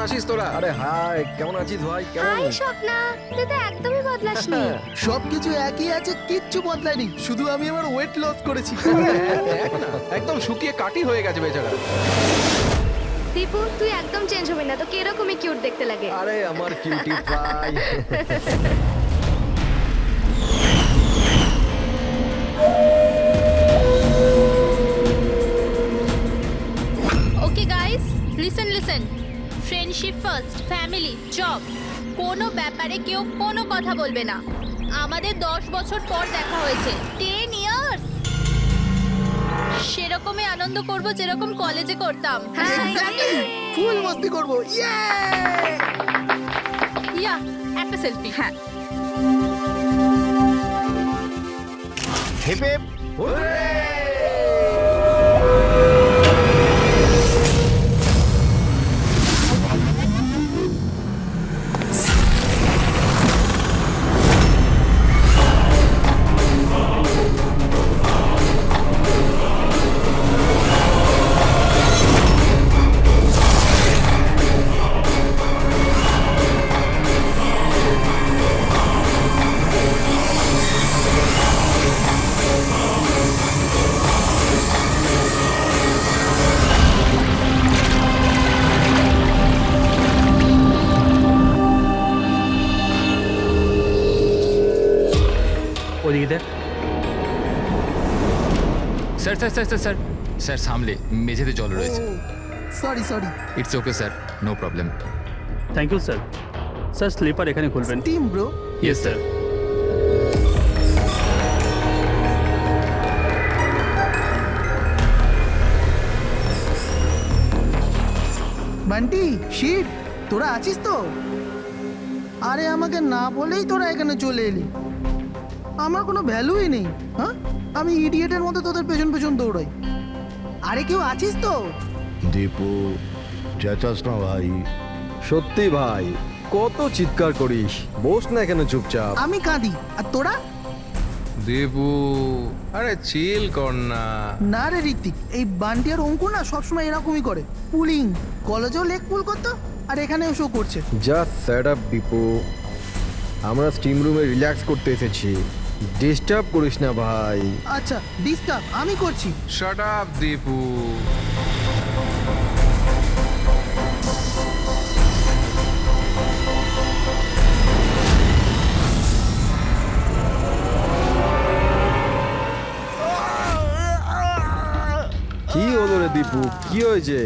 আছিস তোরা? আরে হাই, কেমন আছিস ভাই? কেমন? হাই স্বপ্না, তুই তো একদমই বদলাসনি। সবকিছু একই আছে, কিচ্ছু বদলায়নি, শুধু আমি আমার ওয়েট লস করেছি। দেখ না, একদম শুকিয়ে কাটি হয়ে গেছে বেচারা। দীপু, তুই একদম চেঞ্জ হবি না, তোকে এরকমই কিউট দেখতে লাগে। আরে আমার cutie pie. Okay guys, listen friendship first, family, job, কোনো ব্যাপারে কেউ কোনো কথা বলবে না। আমাদের 10 বছর পর দেখা হয়েছে, 10 ইয়ার্স। সেরকমই আনন্দ করব যেরকম কলেজে করতাম। ফুল মস্তি করবো, ইয়ে! ইয়া, একটা সেলফি। হ্যাঁ, হিপ হিপ হুররে! ওদিকে দেখ। Sir sir sir sir sir sir সামলে মেঝেতে জল রয়েছে। Sorry. It's okay sir, no problem. Thank you sir. Sir slipper এখানে খুলবেন। Team bro. Yes sir. Bunty, shit, তোরা আছিস তো? আরে আমাকে না বলেই তোরা এখানে চলে এলি। আমার কোনো ভ্যালুই নেই। হ্যাঁ, আমি ইডিয়েটের মতো তোদের পেছন পেছন দৌড়াই। আরে কেউ আছিস তো? দীপু, চেঁচাস না ভাই। সত্যি ভাই, কত চিৎকার করিস, বস না এখানে চুপচাপ। আমি কাঁদি আর তোরা? দেবু, আরে চিল কর না। না রে ঋত্বিক, এই বান্টি আর অঙ্কুর না সবসময় এরকমই করে। পুলিং, কলেজেও লেগ পুল করতো আর এখানেও শো করছে। জাস্ট সেট আপ দীপু, আমরা স্টিম রুমে রিল্যাক্স করতে এসেছি, ডিস্টার্ব করিস না ভাই। আচ্ছা, ডিস্টার্ব আমি করছি। Shut up Debu. কি হলো রে দীপু, কি হয়েছে?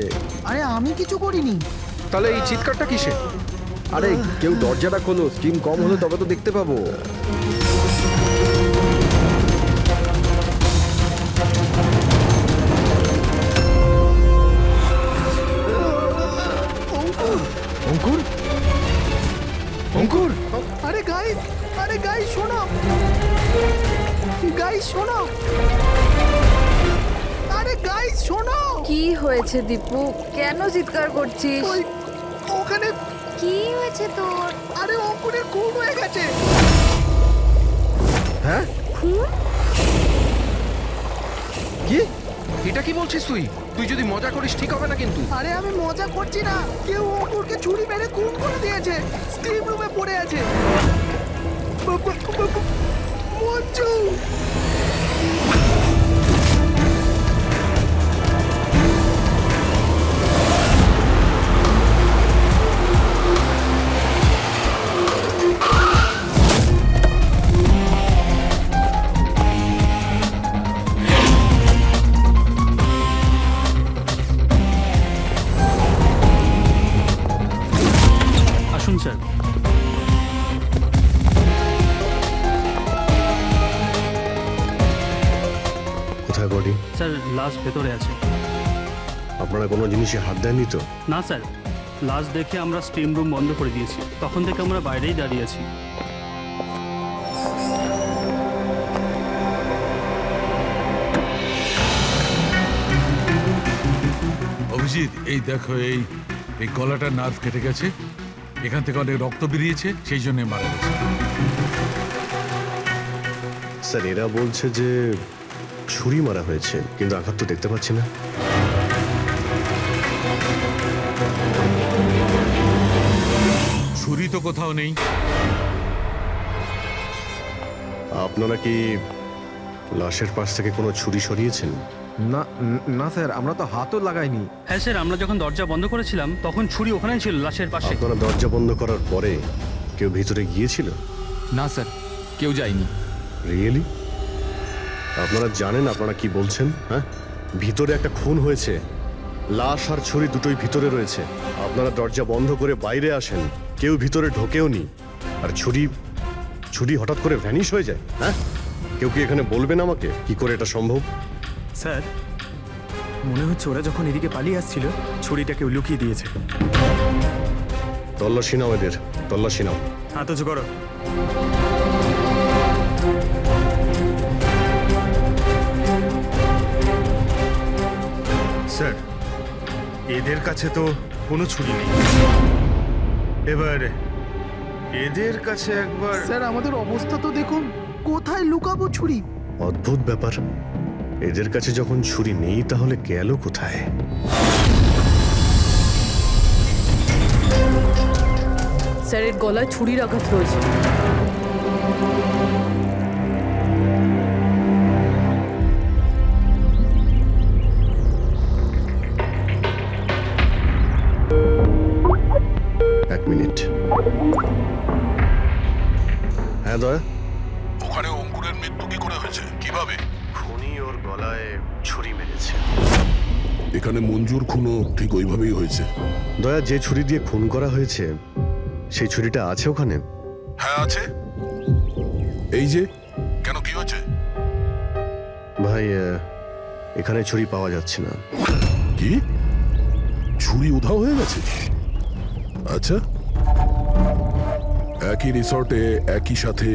আরে আমি কিছু করিনি। তাহলে এই চিৎকারটা কিসে? আরে কেউ দরজাটা খোলো, স্টিম কম হলে তবে তো দেখতে পাবো। অঙ্কুর, অঙ্কুর, আরে গাইস শোনো, আরে গাইস শোনো। কি হয়েছে দীপু, কেন চিৎকার করছিস? ওই ওখানে কি হয়েছে তোর? আরে অঙ্কুরের খুন হয়ে গেছে। হ্যাঁ খুন? কি? এটা কি বলছিস তুই? তুই যদি মজা করিস ঠিক হবে না কিন্তু। আরে আমি মজা করছি না, কেউ অঙ্কুরকে ছুরি মেরে খুন করে দিয়েছে, স্টিম রুমে পড়ে আছে। মঞ্জু, আসুন স্যার। কোথায় বডি? স্যার লাশ ভেতরে আছে। আপনারা কোনো জিনিসে হাত দেননি তো? না স্যার, লাশ দেখে আমরা স্টিম রুম বন্ধ করে দিয়েছি, তখন থেকে আমরা বাইরেই দাঁড়িয়ে আছি। অভিজিৎ, এই দেখো, এই এই গলাটার নার্ভ কেটে গেছে, এখান থেকে অনেক রক্ত বেরিয়েছে, সেই জন্য মারা গেছে। স্যার এরা বলছে যে ছুরি মারা হয়েছে, কিন্তু আঘাত তো দেখতে পাচ্ছি না। ছুরি তো কোথাও নেই। আপনারা কি লাশের পাশ থেকে কোনো ছুরি সরিয়েছেন? না না স্যার, আমরা তো হাতও লাগাইনি। হ্যাঁ স্যার, আমরা যখন দরজা বন্ধ করেছিলাম তখন ছুরি ওখানেই ছিল লাশের পাশে। আপনারা দরজা বন্ধ করার পরে কেউ ভিতরে গিয়েছিল? না স্যার, কেউ যায়নি। রিয়েলি? আপনারা জানেন আপনারা কি বলছেন? হ্যাঁ, ভিতরে একটা খুন হয়েছে, লাশ আর ছুরি দুটোই ভিতরে রয়েছে। আপনারা দরজা বন্ধ করে বাইরে আসেন, কেউ ভিতরে ঢোকেও নি, আর ছুরি হঠাৎ করে ভ্যানিশ হয়ে যায়। হ্যাঁ, কেউ কি এখানে বলবেন আমাকে কি করে এটা সম্ভব? স্যার, মনে হচ্ছে ওরা যখন এদিকে পালিয়ে আসছিল ছুরিটা কেউ লুকিয়ে দিয়েছে। তল্লাশি নাও এদের, তল্লাশি নাও। হাত উঁচু করো। স্যার, এদের কাছে তো কোনো ছুরি নেই। এবার এদের কাছে একবার। স্যার আমাদের অবস্থা তো দেখুন, কোথায় লুকাবো ছুরি? অদ্ভুত ব্যাপার, এদের কাছে যখন ছুরি নেই তাহলে গেল কোথায়? স্যারের গলায় ছুরির আঘাত রয়েছে। এক মিনিট। হ্যাঁ দয়া, ওখানে অঙ্কুরের মৃত্যু কি করে হয়েছে, কিভাবে? খুনি ওর গলায় ছুরি মেরেছে। এখানে মঞ্জুর খুনও ঠিক ওইভাবেই হয়েছে। দয়া, যে ছুরি দিয়ে খুন করা হয়েছে সেই ছুরিটা আছে ওখানে? হ্যাঁ আছে। এই যে, কেন কি হয়েছে? ভাই, এখানে ছুরি পাওয়া যাচ্ছে না। কি, ছুরি উধাও হয়ে গেছে? আচ্ছা, একই রিসর্টে একই সাথে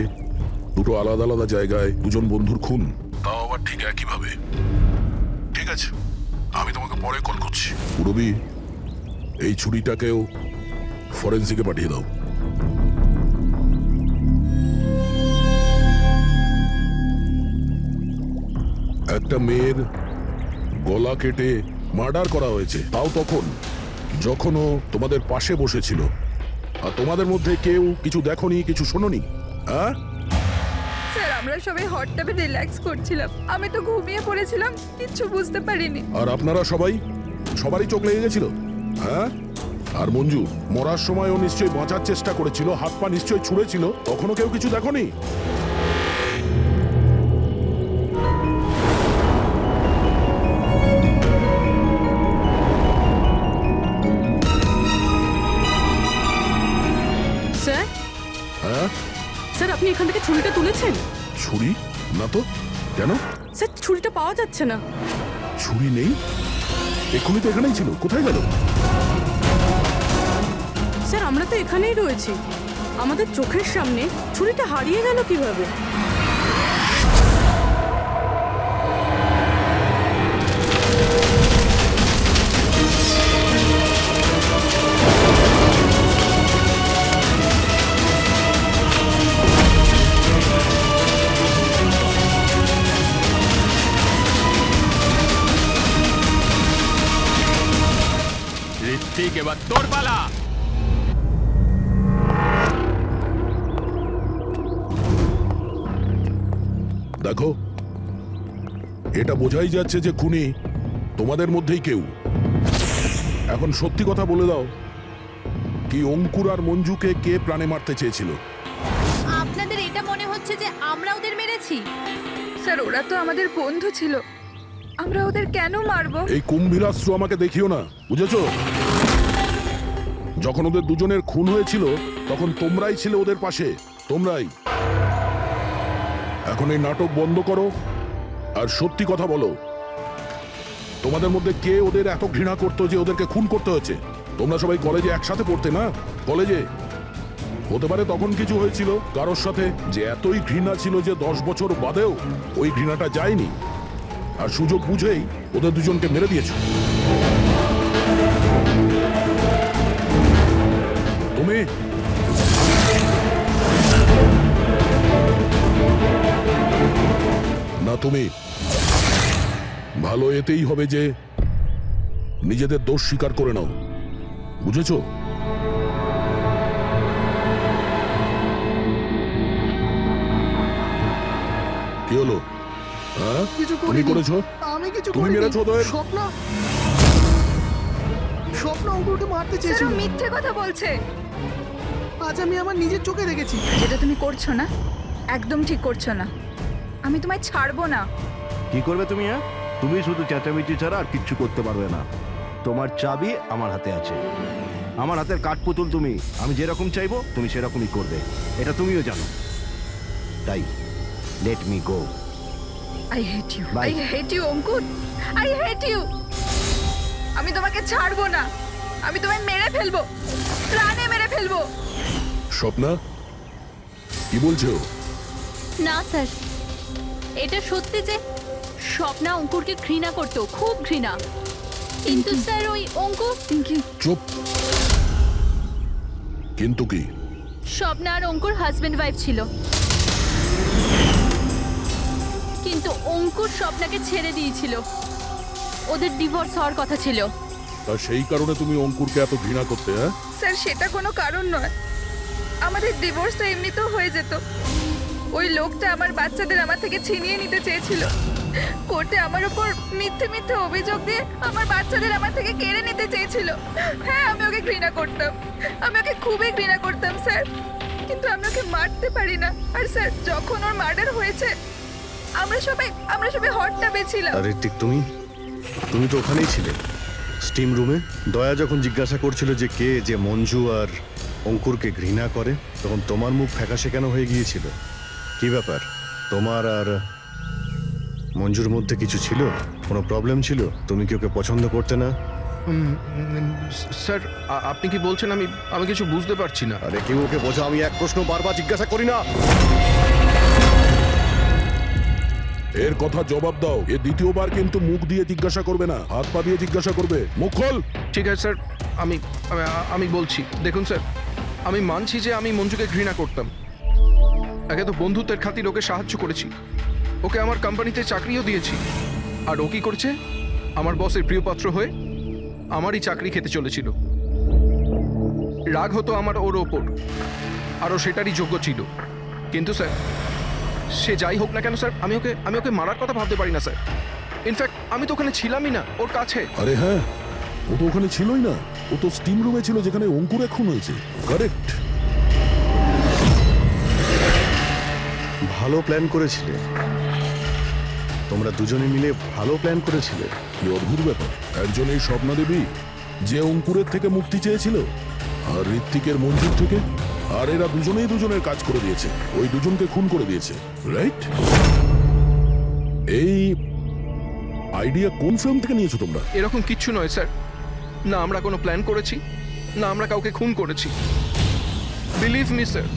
দুটো আলাদা আলাদা জায়গায় দুজন বন্ধুর খুন, তাও আবার ঠিক একই ভাবে। ঠিক আছে, আমি তোমাকে পরে কল করছি। পুরবি, এই ছুরিটাকেও ফরেন্সিকে পাঠিয়ে দাও। একটা মেয়ের গলা কেটে মার্ডার করা হয়েছে, তাও তখন যখন ও তোমাদের পাশে বসেছিল, আর তোমাদের মধ্যে কেউ কিছু দেখোনি, কিছু শোনোনি। হ্যাঁ স্যার, আমরা সবাই হট টাবে রিল্যাক্স করছিলাম, আমি তো ঘুমিয়ে পড়েছিলাম, কিচ্ছু বুঝতে পারিনি। আর আপনারা সবারই চোখ লেগে গেছিল। হ্যাঁ, আর মঞ্জু মরার সময় ও নিশ্চয়ই বাঁচার চেষ্টা করেছিল, হাত পা নিশ্চয়ই ছুঁড়েছিল, তখনও কেউ কিছু দেখোনি? স্যার, হ্যাঁ, স্যার আপনি এখান থেকে ছুরিটা তুলেছেন? ছুরি না তো, কেন? স্যার, ছুরিটা পাওয়া যাচ্ছে না। ছুরি নেই? এক্ষুনি তো এখানেই ছিল, কোথায় গেল? স্যার, আমরা তো এখানেই রয়েছি, আমাদের চোখের সামনে ছুরিটা হারিয়ে গেল কিভাবে? ঋত্বিক, এবার তোর পালা। দেখো, এটা বোঝাই যাচ্ছে যে খুনি তোমাদের মধ্যেই কেউ। এখন সত্যি কথা বলে দাও, কি অঙ্কুর আর মঞ্জুকে কে প্রাণে মারতে চেয়েছিল? আপনাদের এটা মনে হচ্ছে যে আমরা ওদের মেরেছি? স্যার, ওরা তো আমাদের বন্ধু ছিল, আমরা ওদের কেন মারবো? এই কুম্ভীরাস্ত্র আমাকে দেখিও না, বুঝেছো? যখন ওদের দুজনের খুন হয়েছিল তখন তোমরাই ছিলে ওদের পাশে, তোমরাই। এখন এই নাটক বন্ধ করো আর সত্যি কথা বলো, তোমাদের মধ্যে কে ওদের এত ঘৃণা করতো যে ওদেরকে খুন করতে হয়েছে? তোমরা সবাই কলেজে একসাথে পড়তে না? কলেজে হতে পারে তখন কিছু হয়েছিল কারোর সাথে, যে এতই ঘৃণা ছিল যে 10 বছর বাদেও ওই ঘৃণাটা যায়নি, আর সুযোগ বুঝেই ওদের দুজনকে মেরে দিয়েছো। তুমি না, তুমি ভালো এতেই হবে যে নিজেদের দোষ স্বীকার করে নাও, বুঝেছো? কি হলো? হ্যাঁ কিছু তুমি করিনি। করেছো? আমি কিছু তুমি করিনি। মেরেছো ওদের? স্বপ্ন অঙ্কুরকে মারতে স্যার চেয়েছিল। ও মিথ্যে কথা বলছে। আজ আমি আমার নিজের চোখে দেখেছি। যেটা তুমি করছো না একদম ঠিক করছো না। আমি তোমায় ছাড়বো না। কি করবে তুমি? হ্যাঁ, তুমি শুধু চেঁচামেচি ছাড়া আর কিচ্ছু করতে পারবে না। তোমার চাবি আমার হাতে আছে। আমার হাতের কাঠপুতুল তুমি। আমি যেরকম চাইবো তুমি সেরকমই করবে, এটা তুমিও জানো। তাই let me go. I hate you, Bye. I hate you Ankur, I hate you. আমি তোমাকে ছাড়বো না। আমি তোমায় মেরে ফেলবো, প্রাণে মেরে ফেলবো। স্বপ্না কি বলছো? না স্যার, এটা সত্যি যে স্বপ্না অঙ্কুরকে ঘৃণা করতো, খুব ঘৃণা। কিন্তু স্যার ওই অঙ্কুর চুপ। কিন্তু কি? স্বপ্না আর অঙ্কুর হাজবেন্ড ওয়াইফ ছিল, কিন্তু অঙ্কুর স্বপ্নাকে ছেড়ে দিয়েছিল। ওদের ডিভোর্স হওয়ার কথা ছিল। তা সেই কারণে তুমি অঙ্কুরকে এত ঘৃণা করতে? হ্যাঁ স্যার সেটা কোনো কারণ নয়। আমাদের ডিভোর্স তো এমনিতেও হয়ে যেত। ওই লোকটা আমার বাচ্চাদের আমার থেকে ছিনিয়ে নিতে চেয়েছিল। কোর্টে আমার উপর মিথ্যে মিথ্যে অভিযোগ দিয়ে আমার বাচ্চাদের আমার থেকে কেড়ে নিতে চেয়েছিল। হ্যাঁ আমি ওকে ঘৃণা করতাম, আমি ওকে খুবই ঘৃণা করতাম স্যার। কিন্তু আমি ওকে মারতে পারি না। আর স্যার যখন ওর মার্ডার হয়েছে আমরা সবাই হট টাবে ছিলাম। আর ঋত্বিক তুমি তো ওখানেই ছিলে স্টিম রুমে। দয়া যখন জিজ্ঞাসা করছিল যে কে যে মঞ্জু আর অঙ্কুরকে ঘৃণা করে, তখন তোমার মুখ ফ্যাকাশে কেন হয়ে গিয়েছিল? কি ব্যাপার? তোমার আর মঞ্জুর মধ্যে কিছু ছিল? কোনো প্রবলেম ছিল? তুমি কি ওকে পছন্দ করতে না? স্যার আপনি কি বলছেন? আমি কিছু বুঝতে পারছি না। আরে কেউ ওকে বোঝা, আমি এক প্রশ্ন বারবার জিজ্ঞাসা করি না। এর কথা জবাব দাও। এ দ্বিতীয়বার কিন্তু মুখ দিয়ে জিজ্ঞাসা করবে না, হাত পা দিয়ে জিজ্ঞাসা করবে। মুখ খোল। ঠিক আছে স্যার, আমি বলছি। দেখুন স্যার, আমি মানছি যে আমি মঞ্জুকে ঘৃণা করতাম। একে তো বন্ধুত্বের খাতির ওকে সাহায্য করেছি, ওকে আমার কোম্পানিতে চাকরিও দিয়েছি। আর ও কি করেছে? আমার বসের প্রিয়পাত্র হয়ে আমারই চাকরি খেতে চলেছিল। রাগ হতো আমার ওর ওপর, আরও সেটারই যোগ্য ছিল। কিন্তু স্যার সে যাই হোক না কেন স্যার, আমি ওকে মারার কথা ভাবতে পারি না স্যার। ইনফ্যাক্ট আমি তো ওখানে ছিলামই না, ওর কাছে। আরে হ্যাঁ, ও তো ওখানে ছিলই না। ও তো স্টিম রুমে ছিল যেখানে অঙ্কুর খুন হয়েছে। কারেক্ট। ভালো প্ল্যান করেছিলে তোমরা দুজনে মিলে, ভালো প্ল্যান করেছিলে। কি অদ্ভুত ব্যাপার, একজন এই স্বপ্না দেবী যে অঙ্কুরের থেকে মুক্তি চেয়েছিল, আর ঋত্বিকের মঞ্জুর থেকে। আর এরা দুজনেই দুজনের কাজ করে দিয়েছে, ওই দুজনকে খুন করে দিয়েছে, রাইট? এই আইডিয়া কোন ফিল্ম থেকে নিয়েছো তোমরা? এরকম কিচ্ছু নয় স্যার। না আমরা কোনো প্ল্যান করেছি, না আমরা কাউকে খুন করেছি। Believe me sir.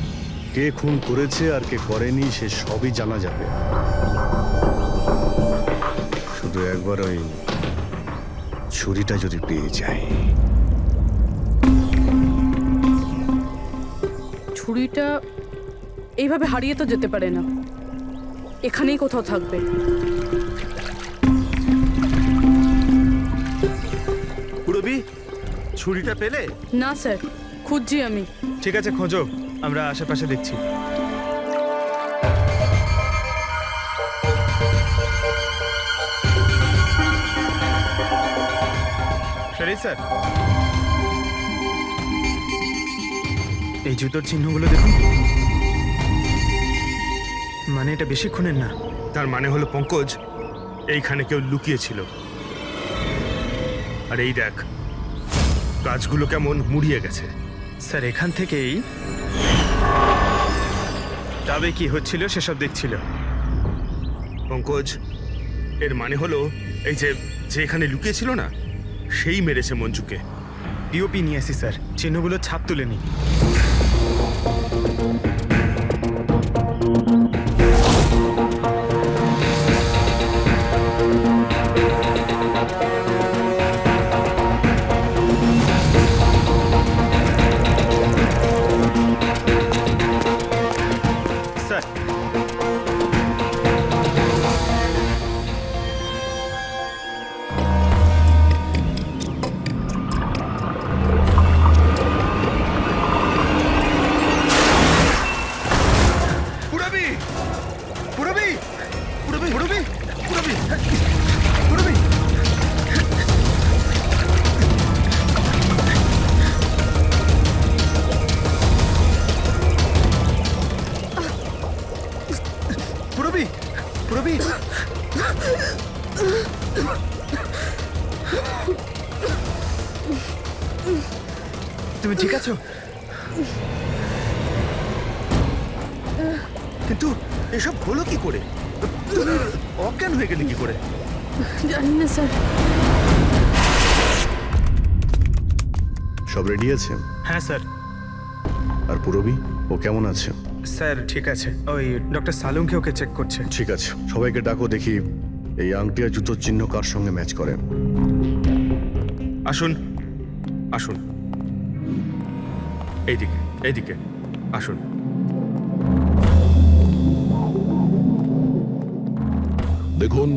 কে খুন করেছে আর কে করেনি সে সবই জানা যাবে। শুধু একবার ওই ছুরিটা যদি পেয়ে যায়। ছুরিটা এইভাবে হারিয়ে তো যেতে পারে না, এখানেই কোথাও থাকবে। পুরবি, ছুরিটা পেলে? না স্যার, খুঁজছি আমি। ঠিক আছে, খোঁজো, আমরা আশেপাশে দেখছি। স্যার, এই জুতোর চিহ্নগুলো দেখুন। মানে এটা বেশিক্ষণের না। তার মানে হলো পঙ্কজ এইখানে কেউ লুকিয়েছিল। আর এই দেখ, গাছগুলো কেমন মুড়িয়ে গেছে। স্যার এখান থেকেই তবে কি হচ্ছিল সেসব দেখছিল পঙ্কজ। এর মানে হলো এই যে এখানে লুকিয়েছিল না, সেই মেরেছে মঞ্জুকে। ডিওপি নিয়ে আসি স্যার, চিহ্নগুলো ছাপ তুলে নি। তুমি ঠিক আছো? কিন্তু এসব হলো কি করে? তুমি অজ্ঞান হয়ে গেলে কি করে? জানি না স্যার। সব রেডি আছে? হ্যাঁ স্যার। আর পুরবি, ও কেমন আছে? স্যার ঠিক আছে, ওই ডক্টর সালুংকে ওকে চেক করছে। ঠিক আছে, সবাইকে ডাকো, দেখি এই আংটি আর জুতোর চিহ্ন কার সঙ্গে ম্যাচ করে। আসুন আসুন, এইদিকে এইদিকে আসুন। দেখুন,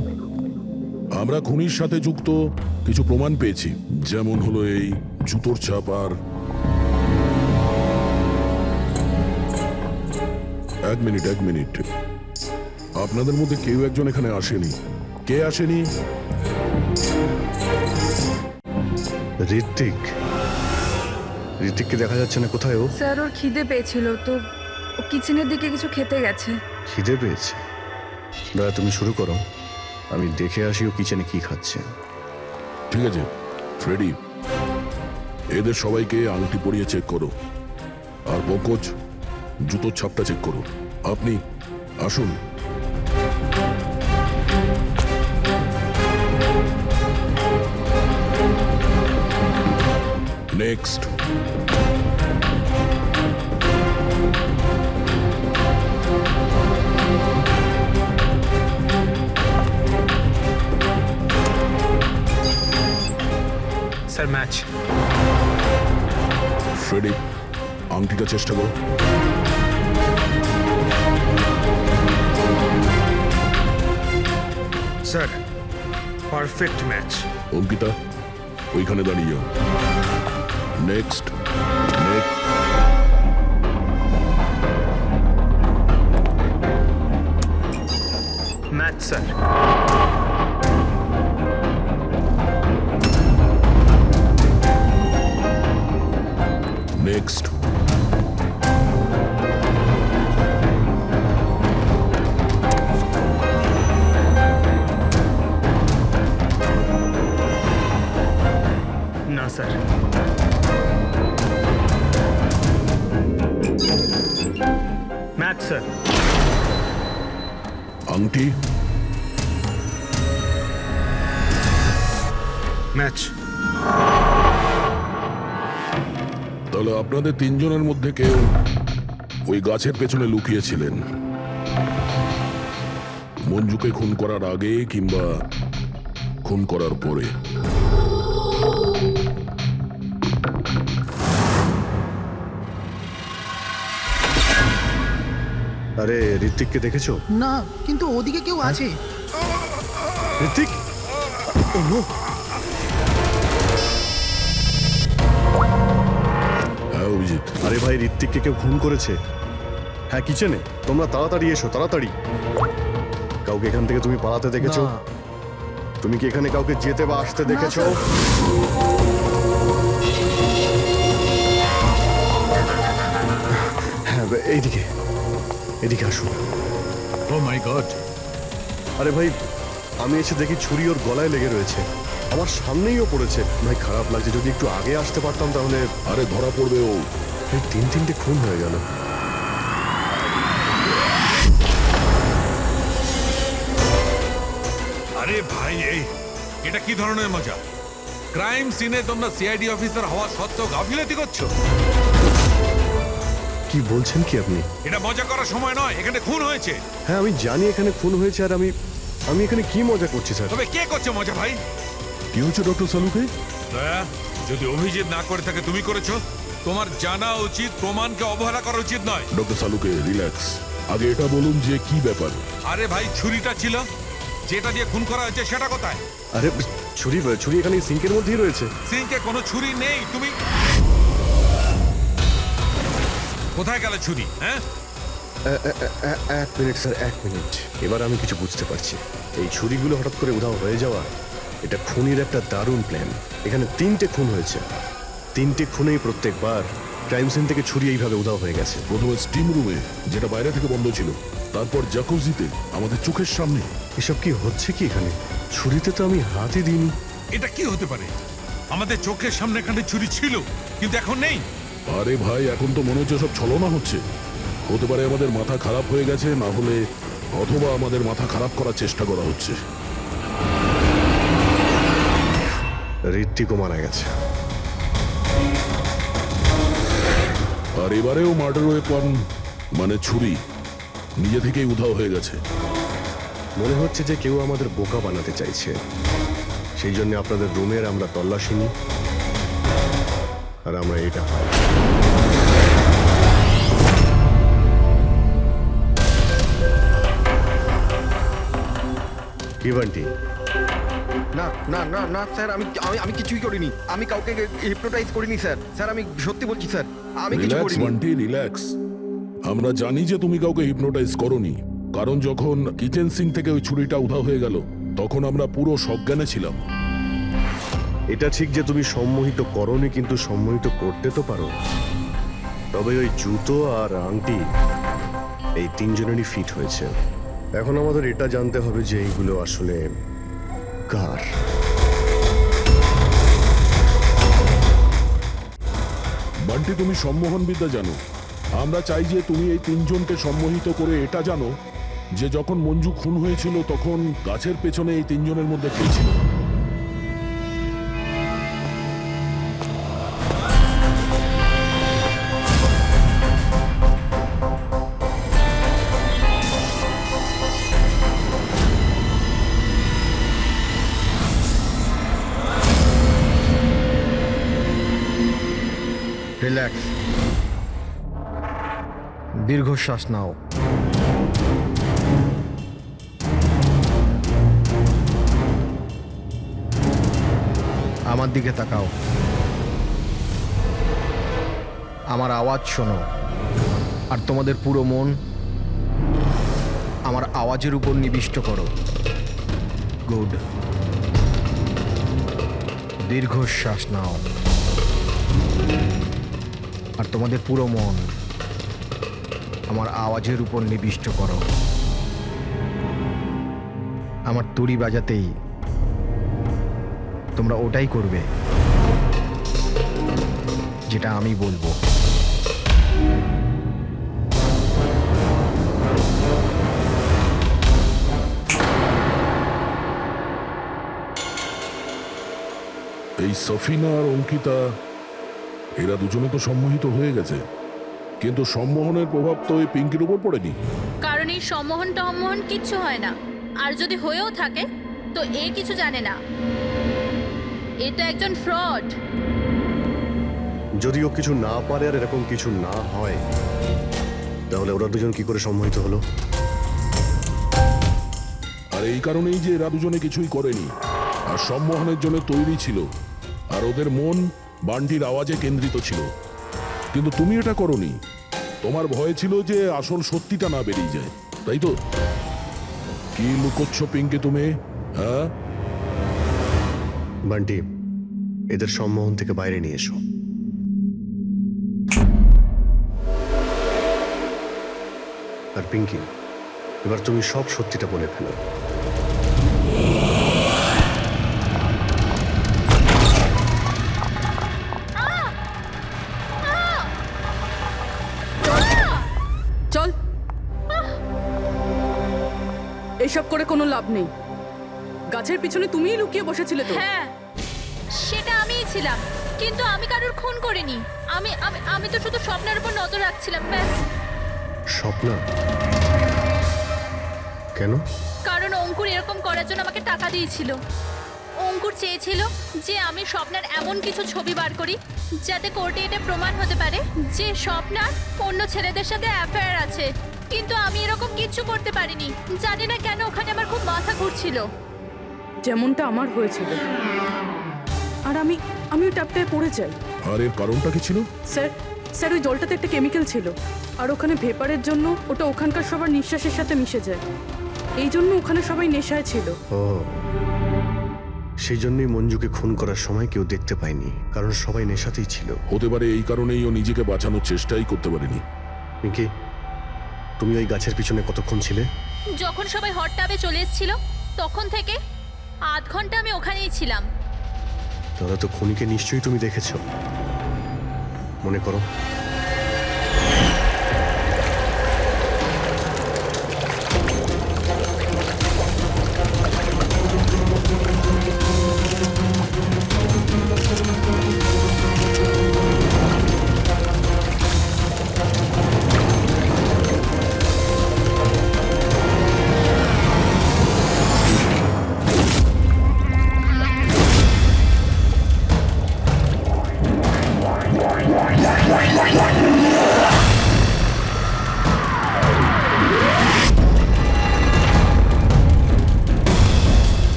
আমরা খুনির সাথে যুক্ত কিছু প্রমাণ পেয়েছি, যেমন হলো এই জুতোর ছাপ। আর এক মিনিট, আপনাদের মধ্যে কেউ একজন এখানে আসেনি। কে আসেনি? ঋত্বিক। ঋত্বিককে দেখা যাচ্ছে না, কোথায় ও? স্যার ওর খিদে পেয়েছিল তো ও কিচেনের দিকে কিছু খেতে গেছে। খিদে পেয়েছে? দাদা তুমি শুরু করো, আমি দেখে আসি ও কিচেনে কি খাচ্ছে। ঠিক আছে ফ্রেডি, এদের সবাইকে আংটি পরিয়ে চেক করো। আর পঙ্কজ, জুতোর ছাপটা চেক করো। আপনি আসুন। নেক্সট। Sir match. ফ্রেডি, আংটিটা চেষ্টা করো। Sir perfect match. অঙ্কিতা, ওইখানে দাঁড়িয়ে যাও। নেক্সট। Match sir. নেক্সট। না স্যার। Match sir. আংটি। ম্যাচ। তাহলে আপনাদের তিনজনের মধ্যে কেউ ওই গাছের পেছনে লুকিয়েছিলেন, মঞ্জুকে খুন করার আগে কিংবা খুন করার পরে। আরে ঋত্বিককে দেখেছো? না, কিন্তু ওদিকে কেউ আছে। ঋত্বিক, ও নো। হ্যাঁ অভিজিৎ। আরে ভাই, ঋত্বিককে কেউ খুন করেছে। হ্যাঁ কিচেনে। তোমরা তাড়াতাড়ি এসো, তাড়াতাড়ি। কাউকে এখান থেকে তুমি পালাতে দেখেছো? না। তুমি কি এখানে কাউকে যেতে বা আসতে দেখেছো? হ্যাঁ এইদিকে, এদিকে আসুন। ও মাই গড। আরে ভাই, আমি এসে দেখি ছুরি ওর গলায় লেগে রয়েছে, আমার সামনেই ও পড়েছে। ভাই খারাপ লাগছে, যদি একটু আগে আসতে পারতাম তাহলে। আরে ধরা পড়বে ও। এই তিনটে খুন হয়ে গেল। আরে ভাই, এটা কি ধরনের মজা? ক্রাইম সিনে তোমরা সিআইডি অফিসার হওয়া সত্ত্বেও গাফিলতি করছো। কি বলছেন কি আপনি? এটা মজা করার সময় নয়, এখানে খুন হয়েছে। হ্যাঁ আমি জানি এখানে খুন হয়েছে, আর আমি এখানে কি মজা করছি স্যার? তবে কে করছে মজা ভাই? কি হচ্ছে ডক্টর সালুকে? দয়া, যদি অভিজিৎ না করে থাকে তুমি করেছো। তোমার জানা উচিত প্রমাণকে অবহেলা করা উচিত নয়। ডক্টর সালুকে রিল্যাক্স। আগে এটা বলুন যে কি ব্যাপার। আরে ভাই, ছুরিটা ছিল, যেটা দিয়ে খুন করা হয়েছে সেটা কোথায়? আরে ছুরি এখানে সিঙ্কের মধ্যেই রয়েছে। সিঙ্কে কোনো ছুরি নেই। তুমি কোথায় গেলে ছুরি? হ্যাঁ, এক মিনিট স্যার, এক মিনিট। এবার আমি কিছু বুঝতে পারছি। এই ছুরিগুলো হঠাৎ করে উধাও হয়ে যাওয়া, এটা খুনির একটা দারুণ প্ল্যান। এখানে 3টে খুন হয়েছে, 3টে খুনেই প্রত্যেকবার ক্রাইম সিন থেকে ছুরি এইভাবে উধাও হয়ে গেছে। প্রথমে স্টিম রুমে, যেটা বাইরে থেকে বন্ধ ছিল, তারপর জাকুজিতে, আমাদের চোখের সামনে। এসব কি হচ্ছে কি এখানে? ছুরিতে তো আমি হাতই দিইনি। এটা কি হতে পারে? আমাদের চোখের সামনে এখানে চুরি ছিল, কিন্তু এখন নেই। আরে ভাই, এখন তো মনে হচ্ছে সব ছলনা হচ্ছে। হতে পারে আমাদের মাথা খারাপ হয়ে গেছে, না হলে অথবা আমাদের মাথা খারাপ করার চেষ্টা করা হচ্ছে। ঋত্বিকও মারা গেছে। আর এবারেও মার্ডার ওয়েপন মানে ছুরি নিজে থেকেই উধাও হয়ে গেছে। মনে হচ্ছে যে কেউ আমাদের বোকা বানাতে চাইছে। সেই জন্য আপনাদের রুমের আমরা তল্লাশি নিই আর আমরা এটা পাই। কি বান্টি? না না না না স্যার, আমি আমি আমি কিছুই করিনি। আমি কাউকে হিপনোটাইজ করিনি স্যার। স্যার আমি সত্যি বলছি স্যার, আমি কিছু রিল্যাক্স করিনি। বান্টি, রিল্যাক্স। আমরা জানি যে তুমি কাউকে হিপনোটাইজ করোনি, কারণ যখন কিচেন সিঙ্ক থেকে ওই ছুরিটা উধাও হয়ে গেল তখন আমরা পুরো সজ্ঞানে ছিলাম। এটা ঠিক যে তুমি সম্মোহিত করোনি, কিন্তু সম্মোহিত করতে তো পারো। তবে ওই জুতো আর আংটি এই তিনজনেরই ফিট হয়েছে। এখন আমাদের এটা জানতে হবে যে এইগুলো আসলে কার। বান্টি, তুমি সম্মোহন বিদ্যা জানো। আমরা চাই যে তুমি এই তিনজনকে সম্মোহিত করে এটা জানো যে যখন মঞ্জু খুন হয়েছিল তখন গাছের পেছনে এই তিনজনের মধ্যে কে ছিল। রিল্যাক্স, দীর্ঘশ্বাস নাও। আমার দিকে তাকাও, আমার আওয়াজ শোনো, আর তোমাদের পুরো মন আমার আওয়াজের উপর নিবিষ্ট করো। গুড, দীর্ঘশ্বাস নাও, আর তোমাদের পুরো মন আমার আওয়াজের উপর নিবিষ্ট করো। আমার তুড়ি বাজাতেই তোমরা ওটাই করবে যেটা আমি বলবো। এই সফিনা আর অঙ্কিতা, এরা দুজনে তো সম্মোহিত হয়ে গেছে, কিন্তু সম্মোহনের প্রভাব তো এই পিঙ্কির উপর পড়েনি। কারণ এই সম্মোহন টম্মোহন কিচ্ছু হয় না, আর যদি হয়েও থাকে তো এ কিছু জানে না। এটা একজন ফ্রড। যদিও কিছু না পারে আর এরকম কিছু না হয়, তাহলে ওরা দুজন কি করে সম্মোহিত হলো? আর এই কারণেই যে এরা দুজনে কিছুই করেনি, আর সম্মোহনের জন্য তৈরি ছিল, আর ওদের মন বান্টির আওয়াজে কেন্দ্রিত ছিল। কিন্তু তুমি এটা করনি, তোমার ভয় ছিল যে আসল সত্যিটা না বেরিয়ে যায়, তাই তো? কি লুকোচ্ছ পিঙ্কি তুমি? হ্যাঁ বান্টি, এদের সম্মোহন থেকে বাইরে নিয়ে এসো। আর পিঙ্কি, এবার তুমি সব সত্যিটা বলে ফেলো। চল, এইসব করে কোনো লাভ নেই। গাছের পিছনে তুমিই লুকিয়ে বসেছিলে তো? হ্যাঁ, সেটা আমিই ছিলাম, কিন্তু আমি কারোর খুন করিনি। আমি আমি আমি তো শুধু স্বপ্নের উপর নজর রাখছিলাম, ব্যাস। স্বপ্না? কেন? কারণ অঙ্কুর এরকম করার জন্য আমাকে টাকা দিয়েছিল। অঙ্কুর চেয়েছিল যে আমি স্বপ্নার এমন কিছু ছবি বার করি যাতে কোর্টে এটা প্রমাণ হতে পারে যে স্বপ্নার অন্য ছেলেদের সাথে অ্যাফেয়ার আছে। কিন্তু আমি এরকম কিচ্ছু করতে পারিনি। জানি না কেন ওখানে আমার খুব মাথা ঘুরছিল। যেমনটা আমার হয়েছিল। আর আমি ওই ট্যাপটায় পড়ে যাই। আর এর কারণটা কি ছিল? স্যার ওই জলটাতে একটা কেমিক্যাল ছিল, আর ওখানে ভেপারের জন্য ওটা ওখানকার সবার নিঃশ্বাসের সাথে মিশে যায়। এই জন্য ওখানে সবাই নেশায় ছিল। ও, সেই জন্যই মঞ্জুকে খুন করার সময় কেউ দেখতে পায়নি, কারণ সবাই নেশাতেই ছিল। হতে পারে এই কারণেই ও নিজেকে বাঁচানোর চেষ্টাই করতে পারেনি। পিঙ্কি, তুমি ওই গাছের পিছনে কতক্ষণ ছিলে? যখন সবাই হট টাবে চলে এসেছিল তখন থেকে আধ ঘন্টা আমি ওখানেই ছিলাম। তাহলে তো খুনিকে নিশ্চয়ই তুমি দেখেছো, মনে করো।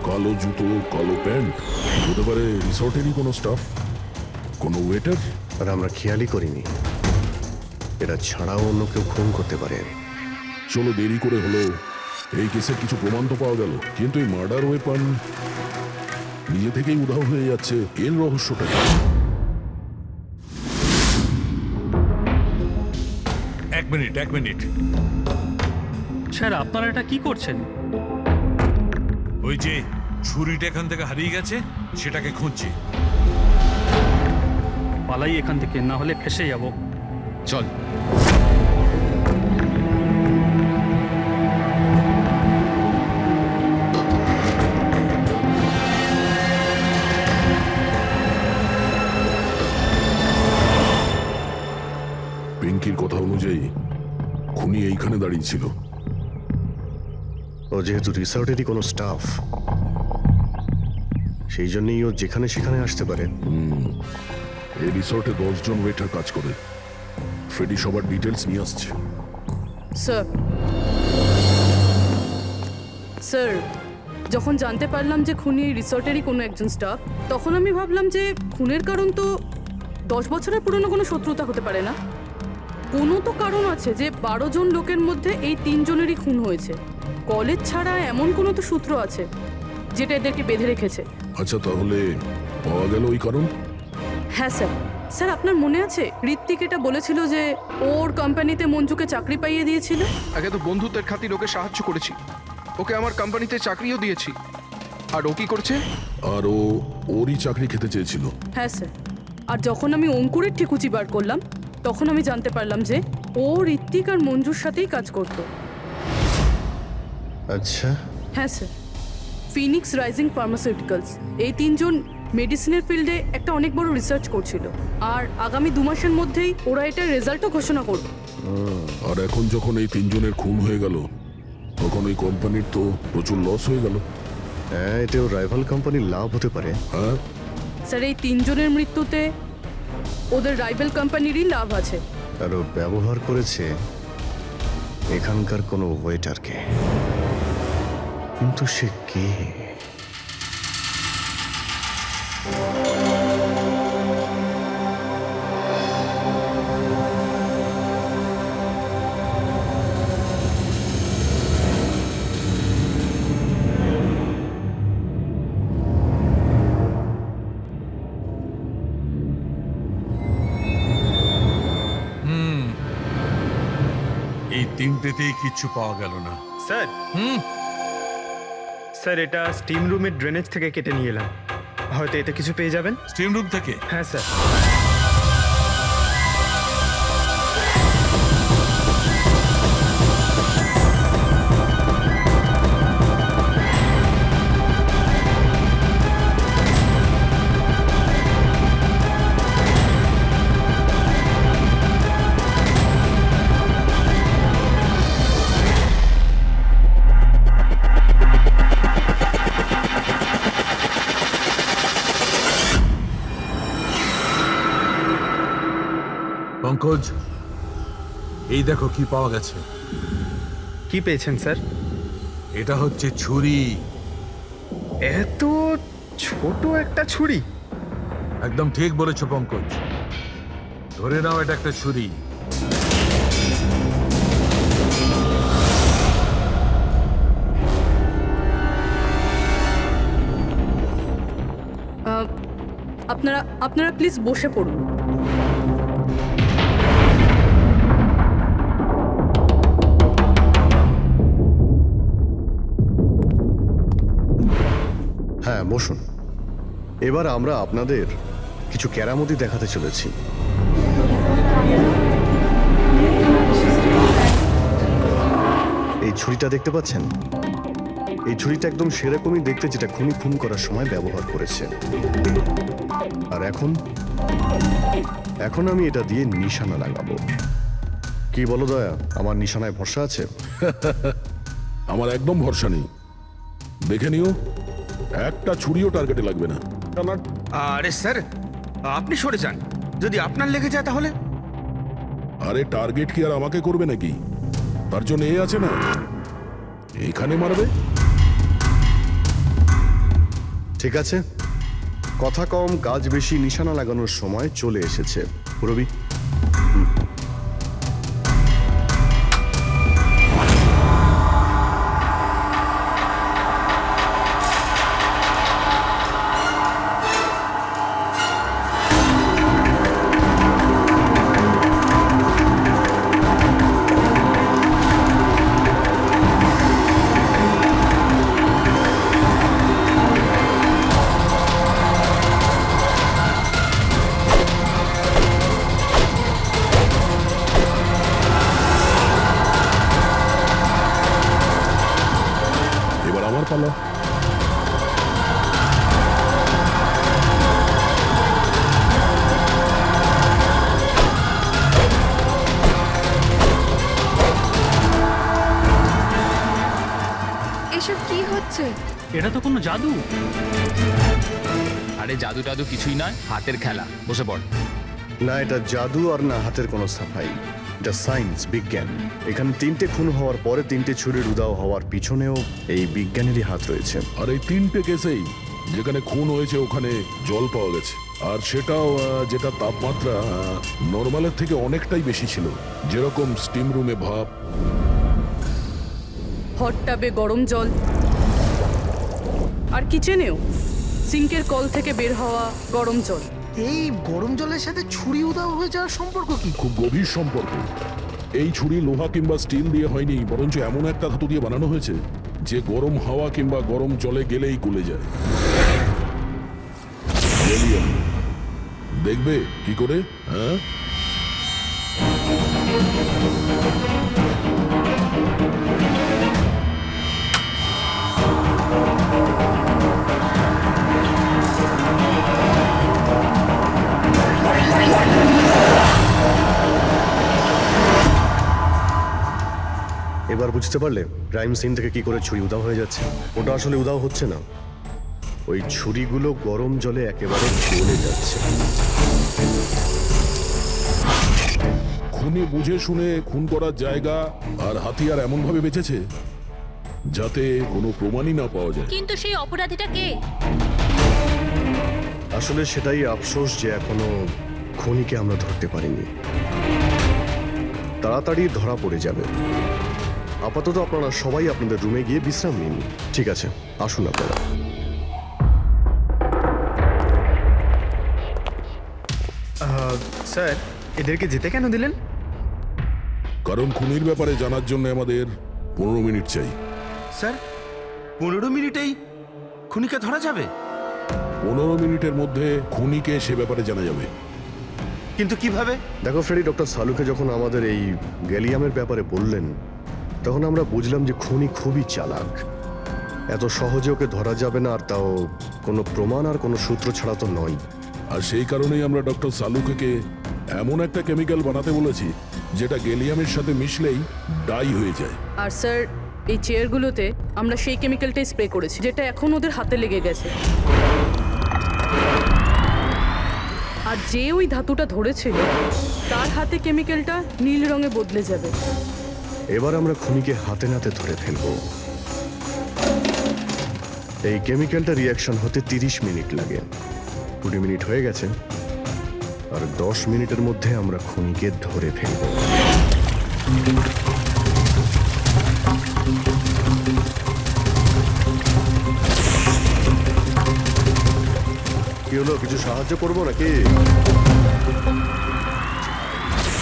কালো জুতো, কালো প্যান্ট, হতে পারে রিসর্টেরই কোনো স্টাফ, কোনো ওয়েটার। আর আমরা খেয়ালই করিনি এরা ছাড়াও অন্য কেউ খুন করতে পারে। চলো, দেরি করে হলো, এই কেসের কিছু প্রমাণ তো পাওয়া গেল, কিন্তু এই মার্ডার ওয়েপন নিজে থেকেই উধাও হয়ে যাচ্ছে, এর রহস্যটা কি? এক মিনিট স্যার আপনারা এটা কি করছেন? ওই যে ছুরিটা এখান থেকে হারিয়ে গেছে সেটাকে খুঁজছি। পালাই এখান থেকে, না হলে ফেসে যাব। চল। পিঙ্কির কথা অনুযায়ী খুনি এইখানে দাঁড়িয়ে ছিল। ও যেহেতু রিসর্টেরই কোনো স্টাফ, সেই জন্যই ও যেখানে সেখানে আসতে পারে। এই রিসর্টে 10 জন ওয়েটার কাজ করে। ফ্রেডি সবার ডিটেলস নিয়ে আসছে। স্যার, যখন জানতে পারলাম যে খুনি এই রিসর্টেরই কোনো একজন স্টাফ, তখন আমি ভাবলাম যে খুনের কারণ তো 10 বছরের পুরনো কোনো শত্রুতা হতে পারে না। কোনো তো কারণ আছে যে 12 জন লোকের মধ্যে এই 3 জনেরই খুন হয়েছে। কলেজ ছাড়া এমন কোনো তো সূত্র আছে যেটা এদেরকে বেঁধে রেখেছে। আচ্ছা, তাহলে পাওয়া গেল ওই কারণ? হ্যাঁ স্যার। স্যার, আপনার মনে আছে ঋত্বিক এটা বলেছিল যে ওর কোম্পানিতে মঞ্জুকে চাকরি পাইয়ে দিয়েছিল? আগে তো বন্ধুত্বের খাতির ওকে সাহায্য করেছি, ওকে আমার কোম্পানিতে চাকরিও দিয়েছি। আর ও কি করছে? আর ওরই চাকরি খেতে চেয়েছিল। হ্যাঁ স্যার। আর যখন আমি অঙ্কুরের ঠিকুচি বার করলাম, তখন আমি জানতে পারলাম যে ও ঋত্বিক আর মঞ্জুর সাথেই কাজ করতো। আচ্ছা। হ্যাঁ স্যার। ফিনিক্স রাইজিং ফার্মাসিউটিক্যালস, এই 3 জন মেডিসিনের ফিল্ডে একটা অনেক বড় রিসার্চ করছিল, আর আগামী 2 মাসের মধ্যেই ওরা এটার রেজাল্টও ঘোষণা করবে। আর এখন যখন এই 3 জনের খুন হয়ে গেল, তখন ওই কোম্পানির তো প্রচুর লস হয়ে গেল। হ্যাঁ, এতেও রাইভাল কোম্পানির লাভ হতে পারে। হ্যাঁ স্যার, এই 3 জনের মৃত্যুতে ওদের রাইভাল কোম্পানিরই লাভ আছে। আর ও ব্যবহার করেছে এখানকার কোনো ওয়েটারকে। কিন্তু সে কে? এই 3টেতেই কিচ্ছু পাওয়া গেল না। স্যার, স্যার এটা স্টিম রুমের ড্রেনেজ থেকে কেটে নিয়ে এলাম, হয়তো এতে কিছু পেয়ে যাবেন। স্টিম রুম থেকে? হ্যাঁ স্যার। পঙ্কজ, এই দেখো কি পাওয়া গেছে। কি পেয়েছেন স্যার? এটা হচ্ছে ছুরি। এত ছোট একটা ছুরি? একদম ঠিক বলেছো পঙ্কজ, ধরে নাও এটা একটা ছুরি। আপনারা প্লিজ বসে পড়ুন। বসুন। এবার আমরা আপনাদের কিছু কেরামতি দেখাতে চলেছি। এই ছুরিটা দেখতে পাচ্ছেন? এই ছুরিটা একদম সেরকমই দেখতে যেটা খুনি খুন করার সময় ব্যবহার করেছে। আর এখন আমি এটা দিয়ে নিশানা লাগাবো। কি বলো দয়া, আমার নিশানায় ভরসা আছে? আমার একদম ভরসা নেই। দেখে নিও, একটা ছুরিও টার্গেটে লাগবে না। আরে স্যার, আপনি সরে যান। যদি আপনার লেগে যায় তাহলে? আরে টার্গেট কি আর আমাকে করবে নাকি? তার জন্য এ আছে না, এখানে মারবে। ঠিক আছে, কথা কম কাজ বেশি, নিশানা লাগানোর সময় চলে এসেছে। রবি, এবার আমার পালা। এসব কি হচ্ছে? এটা তো কোনো জাদু। আরে জাদু টাদু কিছুই নয়, হাতের খেলা। বসে পড়। না এটা জাদু আর না হাতের কোনো সাফাই, এটা সায়েন্স, বিজ্ঞান। এখানে 3টে খুন হওয়ার পরে 3টে ছুরির উদাও হওয়ার পিছনেও এই বিজ্ঞানেরই হাত রয়েছে। আর এই 3টে কেসেই যেখানে খুন হয়েছে ওখানে জল পাওয়া গেছে, আর সেটাও যেটা তাপমাত্রা নর্মালের থেকে অনেকটাই বেশি ছিল, যেরকম স্টিম রুমে ভাপ। হট টাবে গরম জল, আর কিচেনেও সিঙ্কের কল থেকে বের হওয়া গরম জল। এই গরম জলের সাথে ছুরি উধাও হয়ে যাওয়ার সম্পর্ক কি? খুব গভীর সম্পর্ক। এই ছুরি লোহা কিংবা স্টিল দিয়ে হয়নি, বরঞ্চ এমন একটা ধাতু দিয়ে বানানো হয়েছে যে গরম হাওয়া কিংবা গরম জলে গেলেই গলে যায়। গেলিয়াম। দেখবে কি করে? হ্যাঁ, এবার বুঝতে পারলে ক্রাইম সিন থেকে কি করে ছুরি উদাও হয়ে যাচ্ছে? ওটা আসলে উদাও হচ্ছে না, ওই ছুরিগুলো গরম জলে একেবারে গলে যাচ্ছে। খুনি বুঝে শুনে খুন করার জায়গা আর হাতিয়ার এমন ভাবে বেঁচেছে যাতে কোনো প্রমাণই না পাওয়া যায়। কিন্তু সেই অপরাধীটা কে? আসলে সেটাই আফসোস যে এখনো খুনিকে আমরা ধরতে পারিনি। তাড়াতাড়ি ধরা পড়ে যাবে। আপাতত আপনারা সবাই আপনাদের রুমে গিয়ে বিশ্রাম নিন। ঠিক আছে, আসুন আপনারা। স্যার, এদেরকে যেতে কেন দিলেন? কারণ খুনির ব্যাপারে জানার জন্য আমাদের 15 মিনিট চাই। স্যার, 15 মিনিটেই খুনিকে ধরা যাবে? 15 মিনিটের মধ্যে খুনিকে সে ব্যাপারে জানা যাবে। কিন্তু কিভাবে? দেখো ফ্রেডি, ডক্টর সালুকে যখন আমাদের এই গ্যালিয়ামের ব্যাপারে বললেন তখন আমরা বুঝলাম যে খুনি খুবই চালাক। এত সহজে ওকে ধরা যাবে না, আর তাও কোনো প্রমাণ আর কোনো সূত্র ছাড়া তো নয়। আর সেই কারণেই আমরা ডক্টর সালুকে এমন একটা কেমিক্যাল বানাতে বলেছি যেটা গ্যালিয়ামের সাথে মিশলেই ডাই হয়ে যায়। আর স্যার, এই চেয়ারগুলোতে আমরা সেই কেমিক্যালটাই স্প্রে করেছি যেটা এখন ওদের হাতে লেগে গেছে। আর যে ওই ধাতুটা ধরেছিল তার হাতে কেমিক্যালটা নীল রঙে বদলে যাবে। এবার আমরা খুনিকে হাতে নাতে ধরে ফেলবো। এই কেমিক্যালটা রিয়াকশন হতে 30 মিনিট লাগে। 20 মিনিট হয়ে গেছে, আর 10 মিনিটের মধ্যে আমরা খুনিকে ধরে ফেলবো। কি হলো, কিছু সাহায্য করবো নাকি?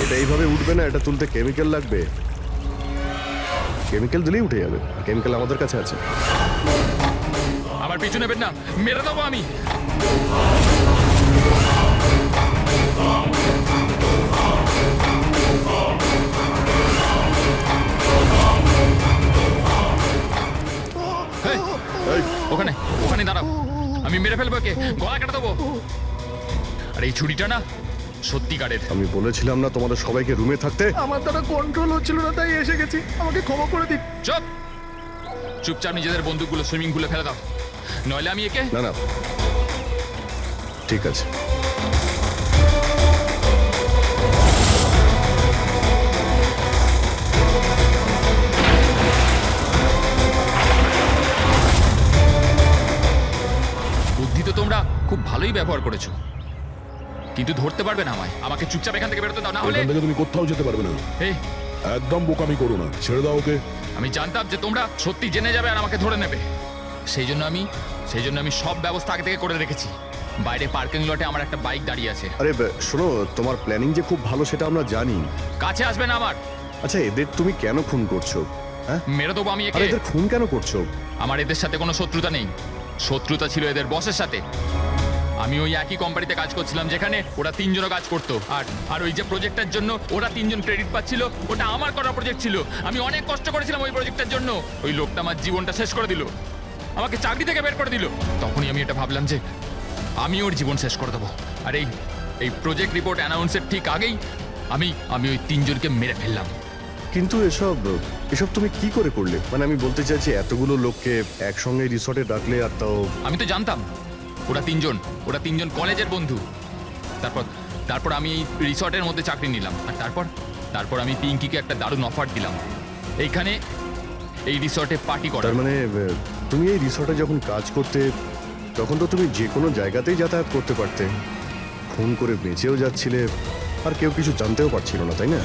এটা এইভাবে উঠবে না, এটা তুলতে কেমিক্যাল লাগবে। কেমিক্যাল দিলেই উঠে যাবে, কেমিক্যাল আমাদের কাছে আছে। আমার পিছু নেবেন না, মেরে দেবো আমি। এই, ওখানে ওখানে দাঁড়াও, আমি মেরে ফেলবো, কে গলা কেটে দেবো। আর এই ছুরিটা না সত্যিকারের। আমি বলেছিলাম না তোমাদের সবাইকে রুমে থাকতে? আমার দ্বারা কন্ট্রোল হচ্ছিল না, তাই এসে গেছি। আমাকে ক্ষমা করে দিন। চুপ, চুপচাপ নিজেদের বন্দুকগুলো সুইমিং পুলে ফেলে দাও, নইলে আমি একে। না না, ঠিক আছে। বুদ্ধি তো তোমরা খুব ভালোই ব্যবহার করেছো, কিন্তু ধরতে পারবে না আমায়। আমাকে চুপচাপ এখান থেকে বেরোতে দাও, না হলে এখান থেকে তুমি কোথাও যেতে পারবে না। এই, একদম বোকামি করো না, ছেড়ে দাও ওকে। আমি জানতাম যে তোমরা সত্যি জেনে যাবে আর আমাকে ধরে নেবে, সেই জন্য আমি সব ব্যবস্থা আগে থেকে করে রেখেছি। বাইরে পার্কিং লটে আমার একটা বাইক দাঁড়িয়ে আছে। আরে শোনো, তোমার প্ল্যানিং যে খুব ভালো সেটা আমরা জানি। কাছে আসবে না আমার। আচ্ছা, এদের তুমি কেন খুন করছো? হ্যাঁ, মেরে দেবো আমি একে। আরে এদের খুন কেন করছো? আমার এদের সাথে কোনো শত্রুতা নেই, শত্রুতা ছিল এদের বসের সাথে। আমি ওই একই কোম্পানিতে কাজ করছিলাম যেখানে ওরা তিনজনও কাজ করতো, আর ওই যে প্রজেক্টের জন্য ওরা তিনজন ক্রেডিট পাচ্ছিল, ওটা আমার করা প্রজেক্ট ছিল। আমি অনেক কষ্ট করেছিলাম ওই প্রজেক্টের জন্য। ওই লোকটা আমার জীবনটা শেষ করে দিল, আমাকে চাকরি থেকে বের করে দিল। তখনই আমি এটা ভাবলাম যে আমি ওর জীবন শেষ করে দেবো। আর এই প্রজেক্ট রিপোর্ট অ্যানাউন্সের ঠিক আগেই আমি ওই তিনজনকে মেরে ফেললাম। কিন্তু এসব তুমি কি করে করলে? মানে আমি বলতে চাইছি, এতগুলো লোককে একসঙ্গে রিসর্টে ডাকলে, আর তাও। আমি তো জানতাম ওরা তিনজন কলেজের বন্ধু। তারপর আমি এই রিসর্টের মধ্যে চাকরি নিলাম, আর তারপর আমি পিঙ্কিকে একটা দারুণ অফার দিলাম, এইখানে এই রিসর্টে পার্টি করার। তার মানে তুমি এই রিসর্টে যখন কাজ করতে, তখন তো তুমি যে কোনো জায়গাতেই যাতায়াত করতে পারতে। খুন করে বেঁচেও যাচ্ছিলে, আর কেউ কিছু জানতেও পারছিল না, তাই না?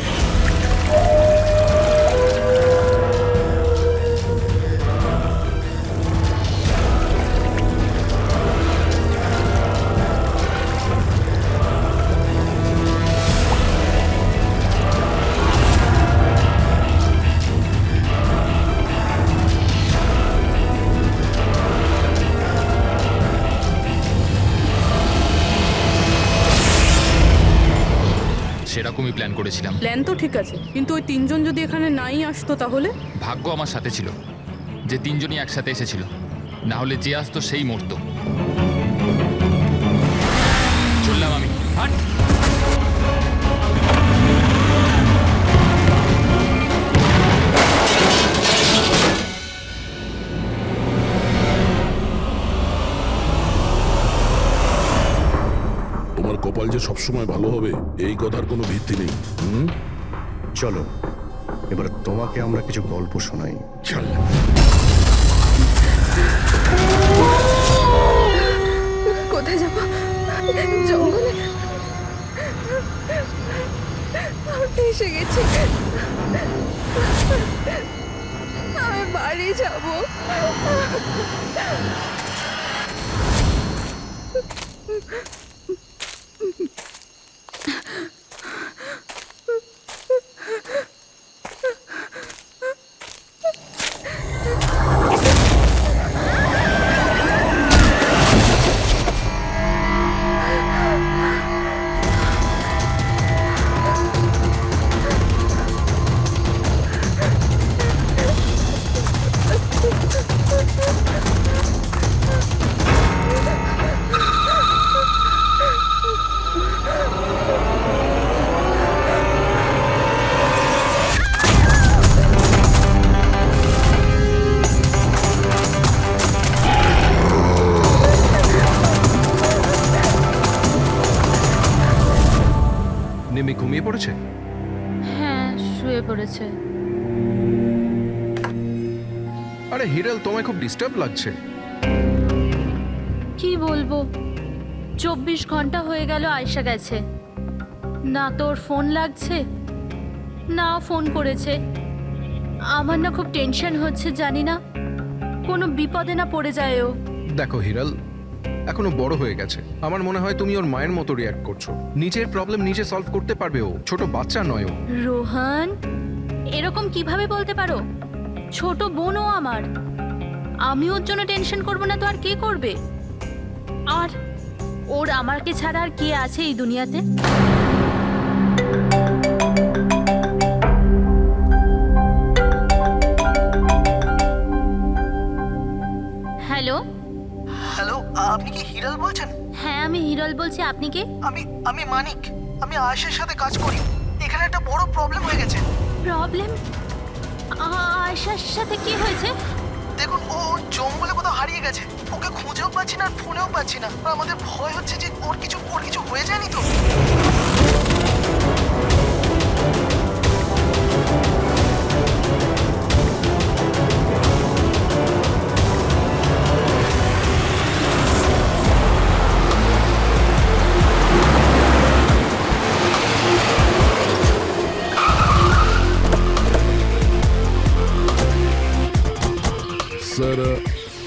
সেরকমই প্ল্যান করেছিলাম। প্ল্যান তো ঠিক আছে, কিন্তু ওই তিনজন যদি এখানে নাই আসতো তাহলে? ভাগ্য আমার সাথে ছিল যে তিনজনই একসাথে এসেছিল, না হলে যে আসতো সেই মরতো। চললাম আমি। হাট। তোমার কপাল যে সবসময় ভালো হবে এই কথার কোনো ভিত্তি নেই। চলো, এবার তোমাকে আমরা কিছু গল্প শোনাই। চল। কোথায় যাব? জঙ্গলে। এসে গেছি, আমি বাড়ি যাব। নেমে ঘুমিয়ে পড়েছে? হ্যাঁ, শুয়ে পড়েছে। আরে হিরাল, তোমায় খুব ডিস্টার্ব লাগছে। কি বলবো, 24 ঘন্টা হয়ে গেল আয়শা গেছে, না তোর ফোন লাগছে না ফোন করেছে। আমার না খুব টেনশন হচ্ছে, জানি না কোনো বিপদে না পড়ে যায় ও। দেখো হিরাল, এখনো বড় হয়ে গেছে। আমার মনে হয় তুমি ওর মায়ের মতো রিয়াক্ট করছো। নিজের প্রবলেম নিজে সলভ করতে পারবে ও, ছোট বাচ্চা নয় ও। রোহন, এরকম কিভাবে বলতে পারো? ছোট বোনও আমার। আমি ওর জন্য টেনশন করব না তো আর কে করবে? আর ওর আমাকে ছাড়া আর কে আছে এই দুনিয়াতে? হ্যালো হ্যালো, আপনি কি হিরাল বলছেন? হ্যাঁ, আমি হিরল বলছি। আপনি কে? আমি মানিক। আমি আয়েশের সাথে কাজ করি। এখানে একটা বড় প্রবলেম হয়ে গেছে। প্রবলেম? আয়েশার সাথে কি হয়েছে? দেখুন, ও জঙ্গলে কোথাও হারিয়ে গেছে। ওকে খুঁজেও পাচ্ছি না, আর ফোনেও পাচ্ছি না। আর আমাদের ভয় হচ্ছে যে ওর কিছু হয়ে যায়নি তো। স্যার,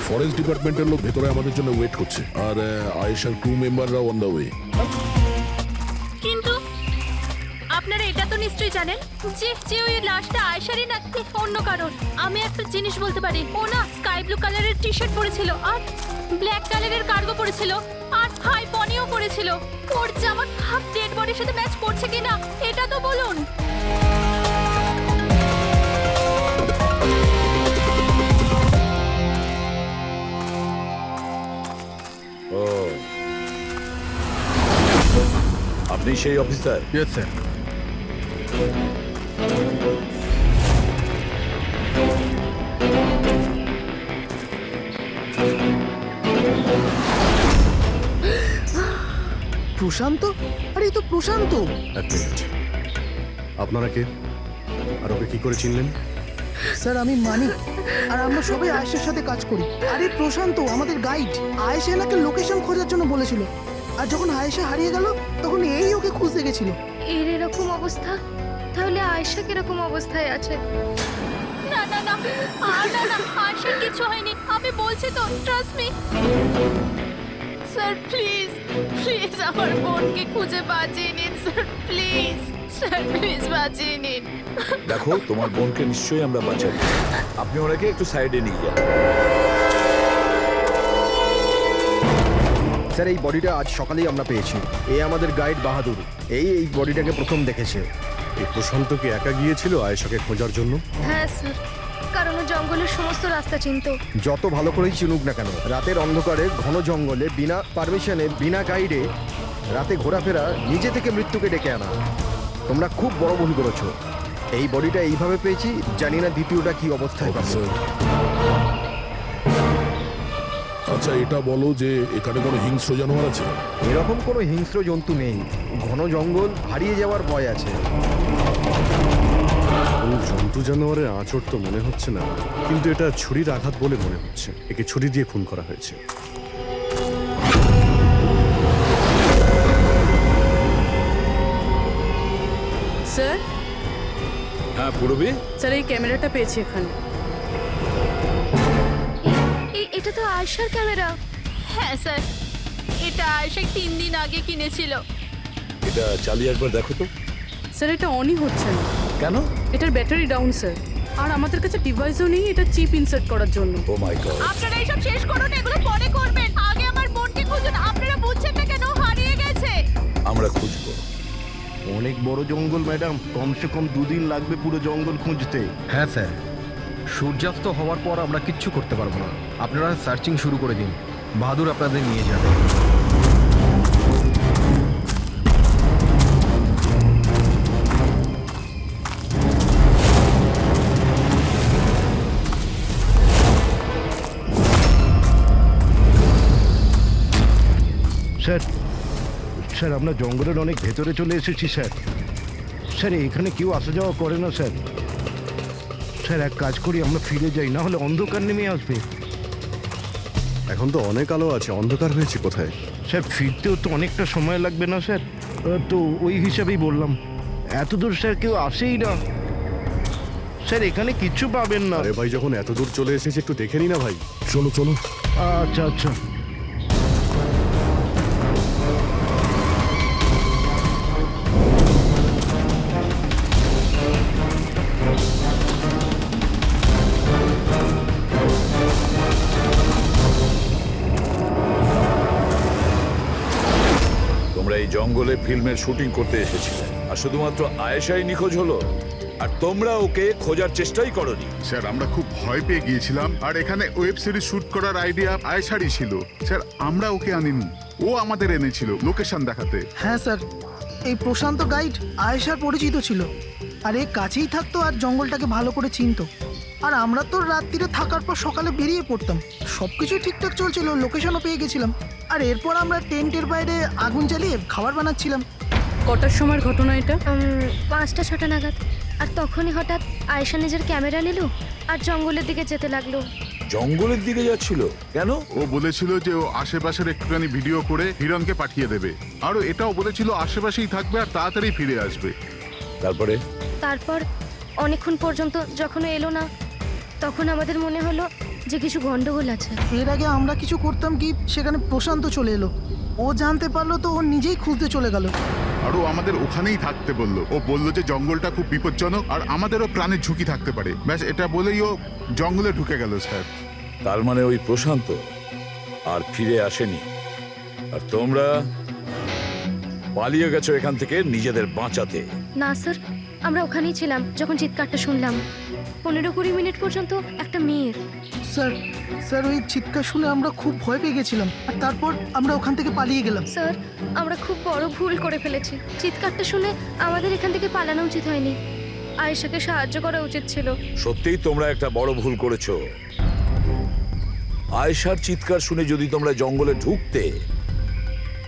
ফরেস্ট ডিপার্টমেন্টের লোক ভেতরে আমাদের জন্য ওয়েট করছে, আর আয়েশার ক্রু মেম্বাররাও অন দ্য ওয়ে। কিন্তু আপনারা এটা তো নিশ্চয়ই জানেন যে যে ওই লাশটা আয়েশারই নাকি অন্য কারণ। আমি একটা জিনিস বলতে পারি, ও না স্কাই ব্লু কালারের টি শার্ট পরেছিল আর ব্ল্যাক কালারের কার্গো পরেছিল আর হাই পনিও পরেছিল। ওর জামা হাফ ডেড বডির সাথে ম্যাচ করছে কিনা এটা তো বলুন। আপনি সেই অফিসার? Yes sir. প্রশান্ত? আরে এই তো প্রশান্ত। এক মিনিট, আপনারা কে আর ওকে কি করে চিনলেন? স্যার, আমি মানিক, আর আমরা সবাই আয়েশের সাথে কাজ করি। আরে প্রশান্ত আমাদের গাইড। আয়েশা এনাকে লোকেশন খোঁজার জন্য বলেছিল, আর যখন আয়েশা হারিয়ে গেল তখন এই ওকে খুঁজতে গেছিল। এর এরকম অবস্থা, তাহলে আয়েশা কিরকম অবস্থায় আছে? না না না, না না, আয়েশার কিছু হয়নি, আমি বলছি তো, trust me. Sir please please আমার বোনকে খুঁজে বাঁচিয়ে নিন স্যার, প্লিজ স্যার, প্লিজ বাঁচিয়ে নিন। দেখো, তোমার বোনকে নিশ্চয়ই আমরা বাঁচাবো। আপনি ওনাকে একটু সাইডে নিয়ে যান। স্যার, এই বডিটা আজ সকালেই আমরা পেয়েছি। এই আমাদের গাইড বাহাদুর, এই বডিটাকে প্রথম দেখেছে। এই প্রশান্ত কি একা গিয়েছিল আয়েশাকে খোঁজার জন্য? হ্যাঁ স্যার, কারণ ও জঙ্গলের সমস্ত রাস্তা চিনত। যত ভালো করেই চিনুক না কেন, রাতের অন্ধকারে ঘন জঙ্গলে বিনা পারমিশনে, বিনা গাইডে রাতে ঘোরাফেরা নিজে থেকে মৃত্যুকে ডেকে আনা, তোমরা খুব বড় ভুল করেছো। এই বডিটা এইভাবে পেয়েছি, জানি না দ্বিতীয়টা কি অবস্থায় পাবে। আচ্ছা, এটা বলো যে এখানে কোনো হিংস্র জানোয়ার আছে? এরকম কোনো হিংস্র জন্তু নেই। ঘন জঙ্গল, হারিয়ে যাওয়ার ভয় আছে। কোনো জন্তু জানোয়ারের আঁচড় তো মনে হচ্ছে না, কিন্তু এটা ছুরির আঘাত বলে মনে হচ্ছে। একে ছুরি দিয়ে খুন করা হয়েছে। স্যার, হ্যাঁ পূরবী, স্যার এই ক্যামেরাটা পেয়েছি এখানে। এটা তো আয়েশার ক্যামেরা। হ্যাঁ স্যার, এটা আয়েশা 3 দিন আগে কিনেছিল। এটা চালিয়ে একবার দেখো তো। স্যার এটা অনই হচ্ছে না। কেন? এটার ব্যাটারি ডাউন স্যার, আর আমাদের কাছে ডিভাইসও নেই এটা চিপ ইনসার্ট করার জন্য। ও মাই গড। আপনারা এইসব শেষ করুন, এগুলো পরে করবেন। আগে আমার বোনকে খুঁজুন। আপনারা বুঝছেন না কেন হারিয়ে গেছে? আমরা খুঁজবো। অনেক বড় জঙ্গল ম্যাডাম, কমসে কম 2 দিন লাগবে পুরো জঙ্গল খুঁজতে। হ্যাঁ স্যার, সূর্যাস্ত হওয়ার পর আমরা কিচ্ছু করতে পারবো না। আপনারা সার্চিং শুরু করে দিন, বাহাদুর আপনাদের নিয়ে যাবে। স্যার, স্যার আমরা জঙ্গলের অনেক ভেতরে চলে এসেছি স্যার। স্যার এখানে কেউ আসা যাওয়া করে না স্যার। স্যার এক কাজ করি, আমরা ফিরে যাই, না হলে অন্ধকার নেমে আসবে। এখন তো অনেক আলো আছে, অন্ধকার হয়েছে কোথায়? স্যার ফিরতেও তো অনেকটা সময় লাগবে না স্যার? তো ওই হিসাবেই বললাম। এত দূর স্যার কেউ আসেই না স্যার, এখানে কিচ্ছু পাবেন না। আরে ভাই, যখন এত দূর চলে এসেছে একটু দেখে নি না ভাই। চলো চলো। আচ্ছা আচ্ছা। তোমরা এই জঙ্গলে ফিল্মের শুটিং করতে এসেছিলে আর শুধুমাত্র আয়েশাই নিখোঁজ হলো আর তোমরা ওকে খোঁজার চেষ্টাই করনি। স্যার আমরা খুব ভয় পেয়ে গিয়েছিলাম আর এখানে ওয়েব সিরিজ শুট করার আইডিয়া আয়েশারই ছিল। স্যার আমরা ওকে আনিনি, ও আমাদের এনেছিল লোকেশন দেখাতে। হ্যাঁ স্যার, এই প্রশান্ত গাইড আয়েশার পরিচিত ছিল আর এই কাছেই থাকতো আর জঙ্গলটাকে ভালো করে চিনতো। আর আমরা তো রাত্রিরে থাকার পর সকালে বেরিয়ে পড়তাম, সব কিছুই ঠিকঠাক চলছিল, লোকেশনও পেয়ে গেছিলাম। আর এরপর আমরা টেন্টের বাইরে আগুন জ্বালিয়ে খাবার বানাচ্ছিলাম। কটার সময়ের ঘটনা এটা? 5টা-6টা নাগাদ। আর তখনই হঠাৎ আয়েশা নিজের ক্যামেরা নিল আর জঙ্গলের দিকে যেতে লাগলো। জঙ্গলের দিকে যাচ্ছিল কেন? ও বলেছিল যে ও আশেপাশের একটুখানি ভিডিও করে হিরণকে পাঠিয়ে দেবে, আর এটাও বলেছিল আশেপাশেই থাকবে আর তাড়াতাড়ি ফিরে আসবে। তারপর অনেকক্ষণ পর্যন্ত যখন ও এলো না, তখন আমাদের মনে হলো যে কিছু গন্ডগোল আছে। এর আগে আমরা কিছু করতাম কি, সেখানে প্রশান্ত চলে এলো, ও জানতে পারলো তো ও নিজেই খুঁজতে চলে গেল। আর ও আমাদের ওখানেই থাকতে বললো। ও বললো যে জঙ্গলটা খুব বিপজ্জনক আর আমাদেরও প্রাণের ঝুঁকি থাকতে পারে, ব্যাস এটা বলেই ও জঙ্গলে ঢুকে গেল। স্যার তার মানে ওই প্রশান্ত আর ফিরে আসেনি আর তোমরা পালিয়ে গেছো এখান থেকে নিজেদের বাঁচাতে। না স্যার, আমরা ওখানেই ছিলাম যখন চিৎকারটা শুনলাম। 15-20 মিনিট পর্যন্ত একটা মেয়ের। স্যার ওই চিৎকার শুনে আমরা খুব ভয় পেয়ে গেছিলাম আর তারপর আমরা ওখান থেকে পালিয়ে গেলাম। স্যার আমরা খুব বড় ভুল করে ফেলেছি। চিৎকারটা শুনে আমাদের এখান থেকে পালানো উচিত হয়নি, আয়েশাকে সাহায্য করা উচিত ছিল। সত্যিই তোমরা একটা বড় ভুল করেছো। আয়েশার চিৎকার শুনে যদি তোমরা জঙ্গলে ঢুকতে,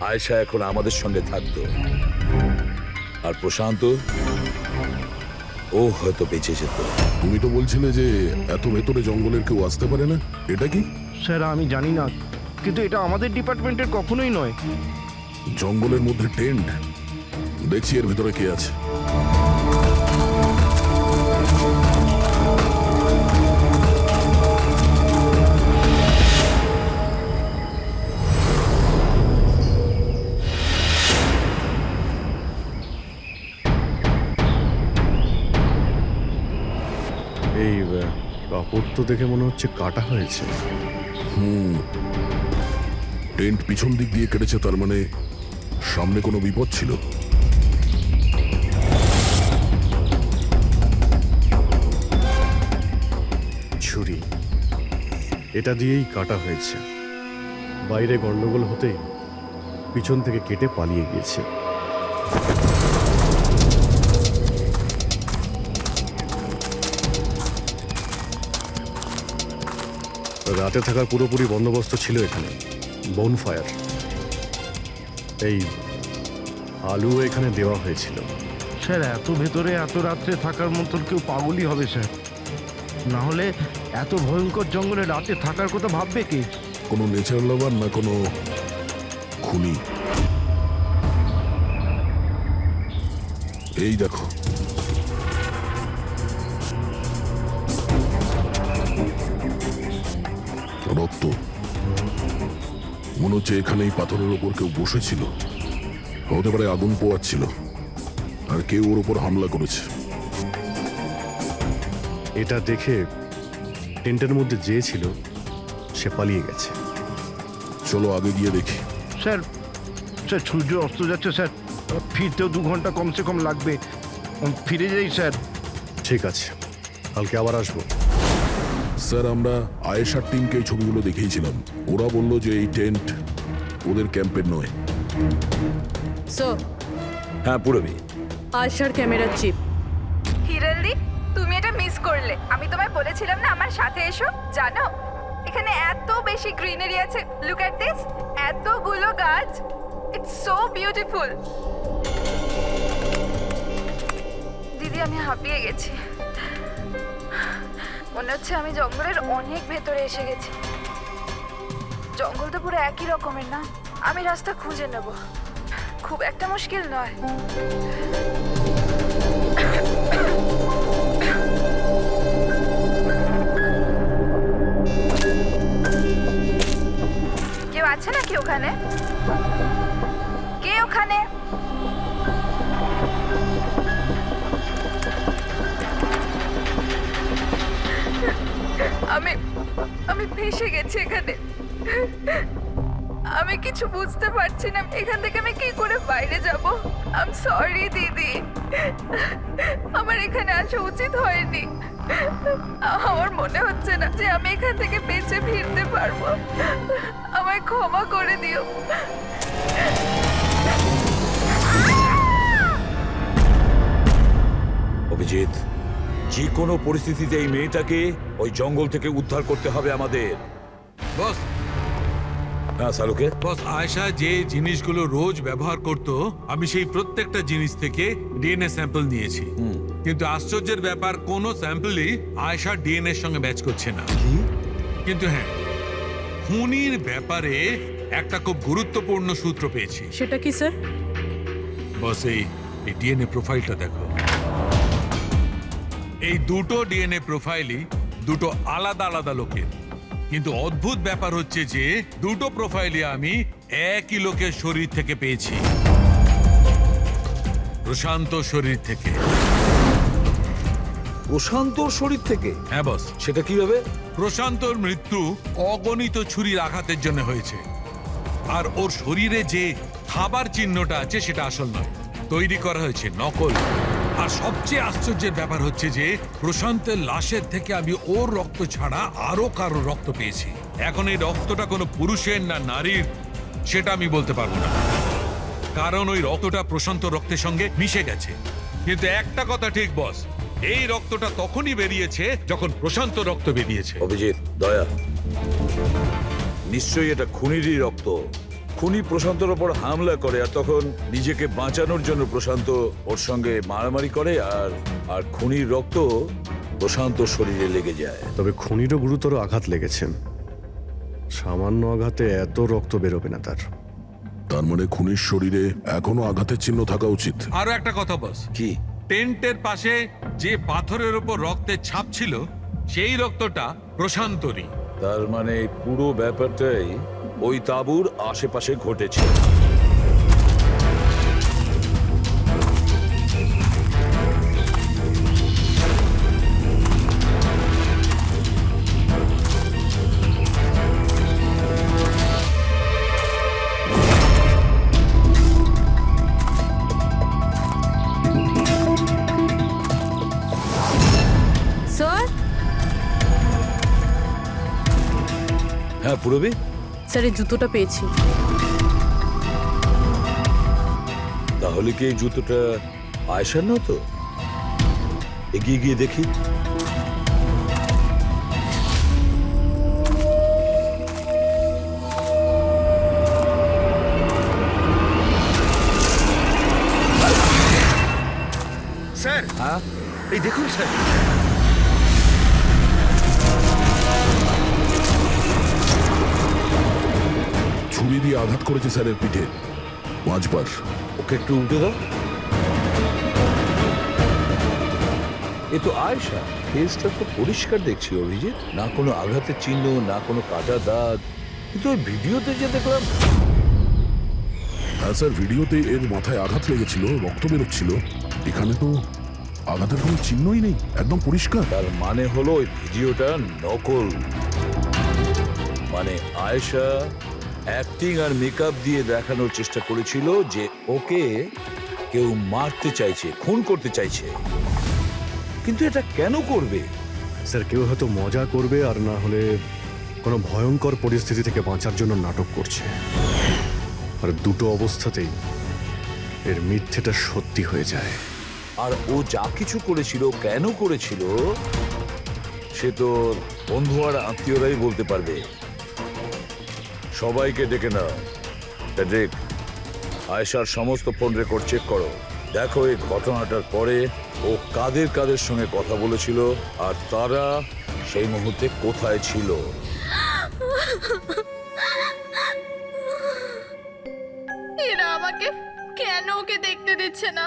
আয়েশা এখন আমাদের সঙ্গে থাকতো আর প্রশান্ত ও হয়তো বেঁচে যেত। তুমি তো বলছিলে যে এত ভেতরে জঙ্গলের কেউ আসতে পারে না, এটা কি? স্যার আমি জানি না, কিন্তু এটা আমাদের ডিপার্টমেন্টের কখনোই নয়। জঙ্গলের মধ্যে টেন্ট, দেখছি এর ভেতরে কে আছে। এই কাপড় তো দেখে মনে হচ্ছে কাটা হয়েছে। টেন্ট পিছন দিক দিয়ে কেটেছে, তার মানে সামনে কোনো বিপদ ছিল। ছুরি, এটা দিয়েই কাটা হয়েছে। বাইরে গন্ডগোল হতেই পিছন থেকে কেটে পালিয়ে গিয়েছে। রাতে থাকার পুরোপুরি বন্দোবস্ত ছিল এখানে, বনফায়ার। এই আলু এখানে দেওয়া হয়েছিল। স্যার এত ভেতরে এত রাত্রে থাকার মতন কেউ পাগলই হবে স্যার, না হলে এত ভয়ঙ্কর জঙ্গলে রাতে থাকার কথা ভাববে কে? কোনো নেচার লাভার না কোনো খুনি। এই দেখো, রক্ত। মনে হচ্ছে এখানেই পাথরের ওপর কেউ বসেছিল, হতে পারে আগুন পোয়াচ্ছিল আর কেউ ওর ওপর হামলা করেছে। এটা দেখে টেন্টের মধ্যে যে ছিল সে পালিয়ে গেছে। চলো আগে গিয়ে দেখি। স্যার স্যার সূর্য অস্ত যাচ্ছে স্যার, ফিরতেও 2 ঘন্টা কমসে কম লাগবে। ফিরে যাই স্যার। ঠিক আছে, কালকে আবার আসবো। স্যার আমরা আয়েশার টিমকে এই ছবিগুলো দেখিয়েছিলাম, ওরা বলল যে এই টেন্ট ওদের ক্যাম্পের নয়। স্যার হ্যাঁ পুরবি, আয়েশার ক্যামেরার চিপ। হিরণদি, তুমি এটা মিস করলে। আমি তোমায় বলেছিলাম না আমার সাথে এসো। জানো এখানে এত বেশি গ্রিনারি আছে। লুক এট দিস, এতগুলো গাছ। It's so beautiful. দিদি আমি হাঁপিয়ে গেছি, মনে হচ্ছে আমি জঙ্গলের অনেক ভেতরে এসে গেছি। জঙ্গল তো পুরো একই রকমের না? আমি রাস্তা খুঁজে নেব, খুব একটা মুশকিল নয়। কেউ আছে নাকি ওখানে? কে ওখানে? আমি ভেসে গেছি এখানে। আমি কিছু বুঝতে পারছি না এখান থেকে আমি কি করে বাইরে যাব। আই এম সরি দিদি, আমার এখানে আসা উচিত হয়নি। আমার মনে হচ্ছে না যে আমি এখান থেকে বেঁচে ফিরতে পারবো। আমায় ক্ষমা করে দিও। অভিজিৎ, যে কোনো পরিস্থিতিতে এই মেয়েটাকে ওই জঙ্গল থেকে উদ্ধার করতে হবে আমাদের। বস, হ্যাঁ শাহরুখে। বস, আয়েশা যে জিনিসগুলো রোজ ব্যবহার করত আমি সেই প্রত্যেকটা জিনিস থেকে ডিএনএ স্যাম্পল নিয়েছি, কিন্তু আশ্চর্যের ব্যাপার কোনো স্যাম্পলই আয়েশার ডিএনএ এর সঙ্গে ম্যাচ করছে না। কিন্তু হ্যাঁ, খুনির ব্যাপারে একটা খুব গুরুত্বপূর্ণ সূত্র পেয়েছি। সেটা কি স্যার? বস, এই ডিএনএ প্রোফাইলটা দেখো। এই দুটো ডিএনএ প্রোফাইলই দুটো আলাদা আলাদা লোকের, কিন্তু অদ্ভুত ব্যাপার হচ্ছে যে দুটো প্রোফাইলই আমি একই লোকের শরীর থেকে পেয়েছি, প্রশান্ত শরীর থেকে। প্রশান্তর শরীর থেকে? হ্যাঁ বস। সেটা কিভাবে? প্রশান্তর মৃত্যু অগণিত ছুরির আঘাতের জন্য হয়েছে, আর ওর শরীরে যে খাবার চিহ্নটা আছে সেটা আসল নয়, তৈরি করা হয়েছে নকল। আর সবচেয়ে আশ্চর্যের ব্যাপার হচ্ছে যে প্রশান্তের লাশের থেকে আমি ওর রক্ত ছাড়া আরো কারো রক্ত পেয়েছি। এখন এই রক্তটা কোনো পুরুষের না নারীর সেটা আমি বলতে পারবো না, কারণ ওই রক্তটা প্রশান্ত রক্তের সঙ্গে মিশে গেছে। কিন্তু একটা কথা ঠিক বস, এই রক্তটা তখনই বেরিয়েছে যখন প্রশান্ত রক্ত বেরিয়েছে। অভিজিৎ, দয়া, নিশ্চয়ই এটা খুনিরই রক্ত। খুনি প্রশান্তর ওপর হামলা করে, আর তখন নিজেকে বাঁচানোর জন্য প্রশান্ত ওর সঙ্গে মারামারি করে, আর খুনির রক্ত প্রশান্ত শরীরে লেগে যায়। তবে খুনিরও গুরুতর আঘাত লেগেছে, সামান্য আঘাতে এত রক্ত বেরোবে না তার। তার মানে খুনির শরীরে এখনো আঘাতের চিহ্ন থাকা উচিত। আরো একটা কথা বস, কি? টেন্টের পাশে যে পাথরের উপর রক্তের ছাপ ছিল সেই রক্তটা প্রশান্তরই। তার মানে পুরো ব্যাপারটাই ওই তাঁবুর আশেপাশে ঘটেছে। স্যার? হ্যাঁ পুরবী? স্যার, এই জুতোটা পেয়েছি। তাহলে কি এই জুতোটা আয়েশার না? তো এগিয়ে গিয়ে দেখি। স্যার, হ্যাঁ এই দেখুন স্যার, ছুরি দিয়ে আঘাত করেছে স্যারের পিঠে 5 বার। ওকে একটু উল্টে দাও। এ তো আয়েশা, ফেসটা তো পরিষ্কার দেখছি অভিজিৎ, না কোনো আঘাতের চিহ্ন, না কোনো কাটা দাগ। কিন্তু ওই ভিডিওতে যে দেখলাম। হ্যাঁ স্যার, ভিডিওতে এর মাথায় আঘাত লেগেছিল, রক্ত বেরোচ্ছিল। এখানে তো আঘাতের কোনো চিহ্নই নেই, একদম পরিষ্কার। তার মানে হলো ওই ভিডিওটা নকল। মানে আয়েশা অ্যাক্টিং আর মেকআপ দিয়ে দেখানোর চেষ্টা করেছিল যে ওকে কেউ মারতে চাইছে, খুন করতে চাইছে। কিন্তু এটা কেন করবে? স্যার, কেউ হয়তো মজা করবে, আর না হলে কোনো ভয়ঙ্কর পরিস্থিতি থেকে বাঁচার জন্য নাটক করছে। আর দুটো অবস্থাতেই এর মিথ্যেটা সত্যি হয়ে যায়। আর ও যা কিছু করেছিল, কেন করেছিল, সে তো বন্ধু আর আত্মীয়রাই বলতে পারবে। সবাইকে ডেকে নাও। ডেক, আয়েশার সমস্ত ফোন রেকর্ড চেক করো। দেখো এই ঘটনাটার পরে ও কাদের কাদের সঙ্গে কথা বলেছিল, আর তারা সেই মুহূর্তে কোথায় ছিল। এরা আমাকে কেন ওকে দেখতে দিচ্ছে না?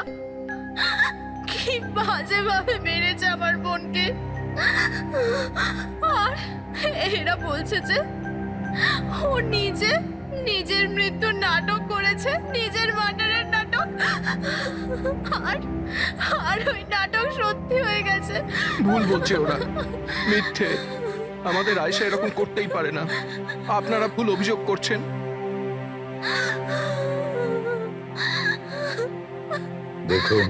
কি বাজে ভাবে মেরেছে আমার বোনকে। আর এরা বলছে যে ও নিজের মৃত্যুর নাটক করেছে, নিজের মার্ডারের নাটক। আর ওই নাটক সত্যি হয়ে গেছে। ভুল বলছে ওরা, মিথ্যে। আমাদের আয়েশা এরকম করতেই পারে না। আপনারা ভুল অভিযোগ করছেন। দেখুন,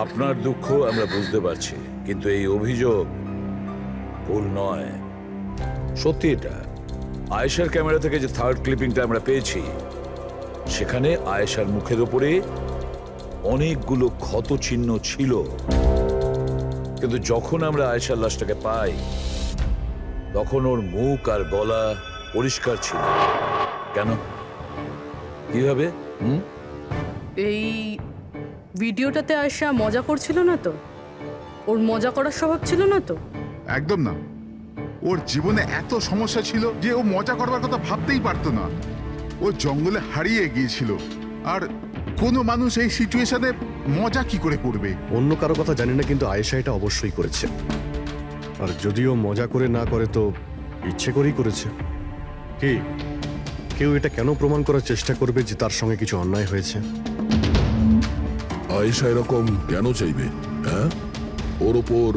আপনার দুঃখ আমরা বুঝতে পারছি, কিন্তু এই অভিযোগ ভুল নয়। সত্যি এটা। আয়েশার ক্যামেরা থেকে যে থার্ড ক্লিপিংটা আমরা পেয়েছি, সেখানে আয়েশার মুখের ওপরে অনেকগুলো ক্ষত চিহ্ন ছিল, কিন্তু যখন আমরা আয়েশার লাশটাকে পাই তখন ওর মুখ আর গলা পরিষ্কার ছিল। কেন? কিভাবে? এই ভিডিওটাতে আয়শা মজা করছিল না তো? ওর মজা করার স্বভাব ছিল না তো? একদম না। ওর জীবনে এত সমস্যা ছিল যে ও মজা করবার কথা ভাবতেই পারতো না। ও জঙ্গলে হারিয়ে গিয়েছিল, আর কোনো মানুষ এই সিচুয়েশনে মজা কি করে করবে? অন্য কারো কথা জানি না, কিন্তু আয়েশা এটা অবশ্যই করেছে। আর যদিও মজা করে না করে তো ইচ্ছে করেই করেছে। কি কেউ এটা কেন প্রমাণ করার চেষ্টা করবে যে তার সঙ্গে কিছু অন্যায় হয়েছে? আয়েশা এরকম কেন চাইবে? হ্যাঁ, ওর ওপর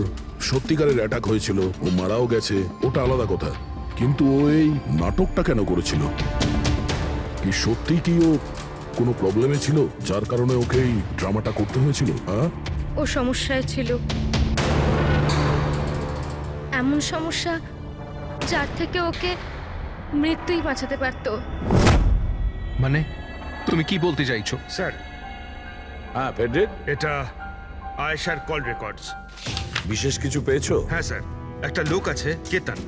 সত্যিকারের অ্যাটাক হয়েছিল, ও মারাও গেছে, ওটা আলাদা কথা, কিন্তু ও এই নাটকটা কেন করেছিল? কি সত্যি কি ও কোনো প্রবলেমে ছিল যার কারণে ওকে এই ড্রামাটা করতে হয়েছিল? হ্যাঁ, ও সমস্যায় ছিল, এমন সমস্যা যার থেকে ওকে মৃত্যুই বাঁচাতে পারতো। মানে তুমি কি বলতে চাইছো? স্যার, হ্যাঁ ফেডরিক, এটা আয়েশার কল রেকর্ডস। বিশেষ কিছু পেয়েছো? হ্যাঁ স্যার, একটা লোক আছে কেতন,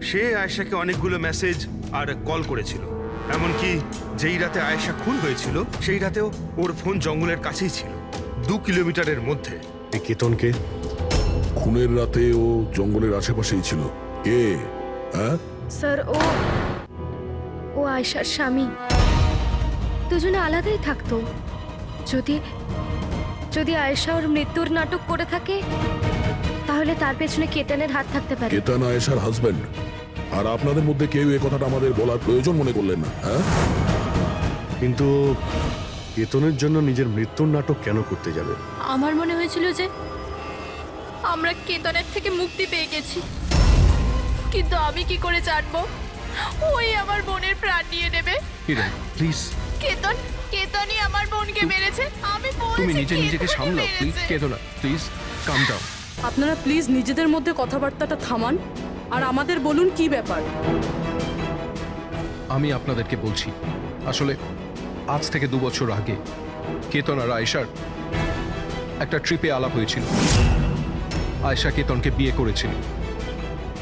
সে আয়েশাকে অনেকগুলো মেসেজ আর কল করেছিল। এমনকি যেই রাতে আয়েশা খুন হয়েছিল সেই রাতেও ওর ফোন জঙ্গলের কাছেই ছিল, 2 কিলোমিটারের মধ্যে। এই কেতনকে? খুনের রাতে ও জঙ্গলের আশেপাশেই ছিল। কে? হ্যাঁ স্যার, ও আয়েশার স্বামী। দুজনে আলাদাই থাকতো। যদি যদি আয়েশা ওর মৃত্যুর নাটক করে থাকে, তাহলে তার পেছনে কেতনের হাত থাকতে পারে। কেতন আয়েশার হাজবেন্ড, আর আপনাদের মধ্যে কেউ এই কথাটা আমাদের বলার প্রয়োজন মনে করলেন না? হ্যাঁ, কিন্তু কেতনের জন্য নিজের মৃত্যুর নাটক কেন করতে যাবে? আমার মনে হয়েছিল যে আমরা কেতনের থেকে মুক্তি পেয়ে গেছি, কিন্তু আমি কি করে জানবো ওই আমার বোনের প্রাণ নিয়ে নেবে? হিরেন প্লিজ, কেতনই আমার বোনকে মেরেছে। আমি তুমি বলছি নিজেকে কেতনই সামলাও প্লিজ। মেরেছে। কেতো না, প্লিজ কাম ডাউন। আপনারা প্লিজ নিজেদের মধ্যে কথাবার্তাটা থামান আর আমাদের বলুন কি ব্যাপার। আমি আপনাদেরকে বলছি, আসলে আজ থেকে 2 বছর আগে কেতন আর আয়েশার একটা ট্রিপে আলাপ হয়েছিল। আয়েশা কেতনকে বিয়ে করেছিল।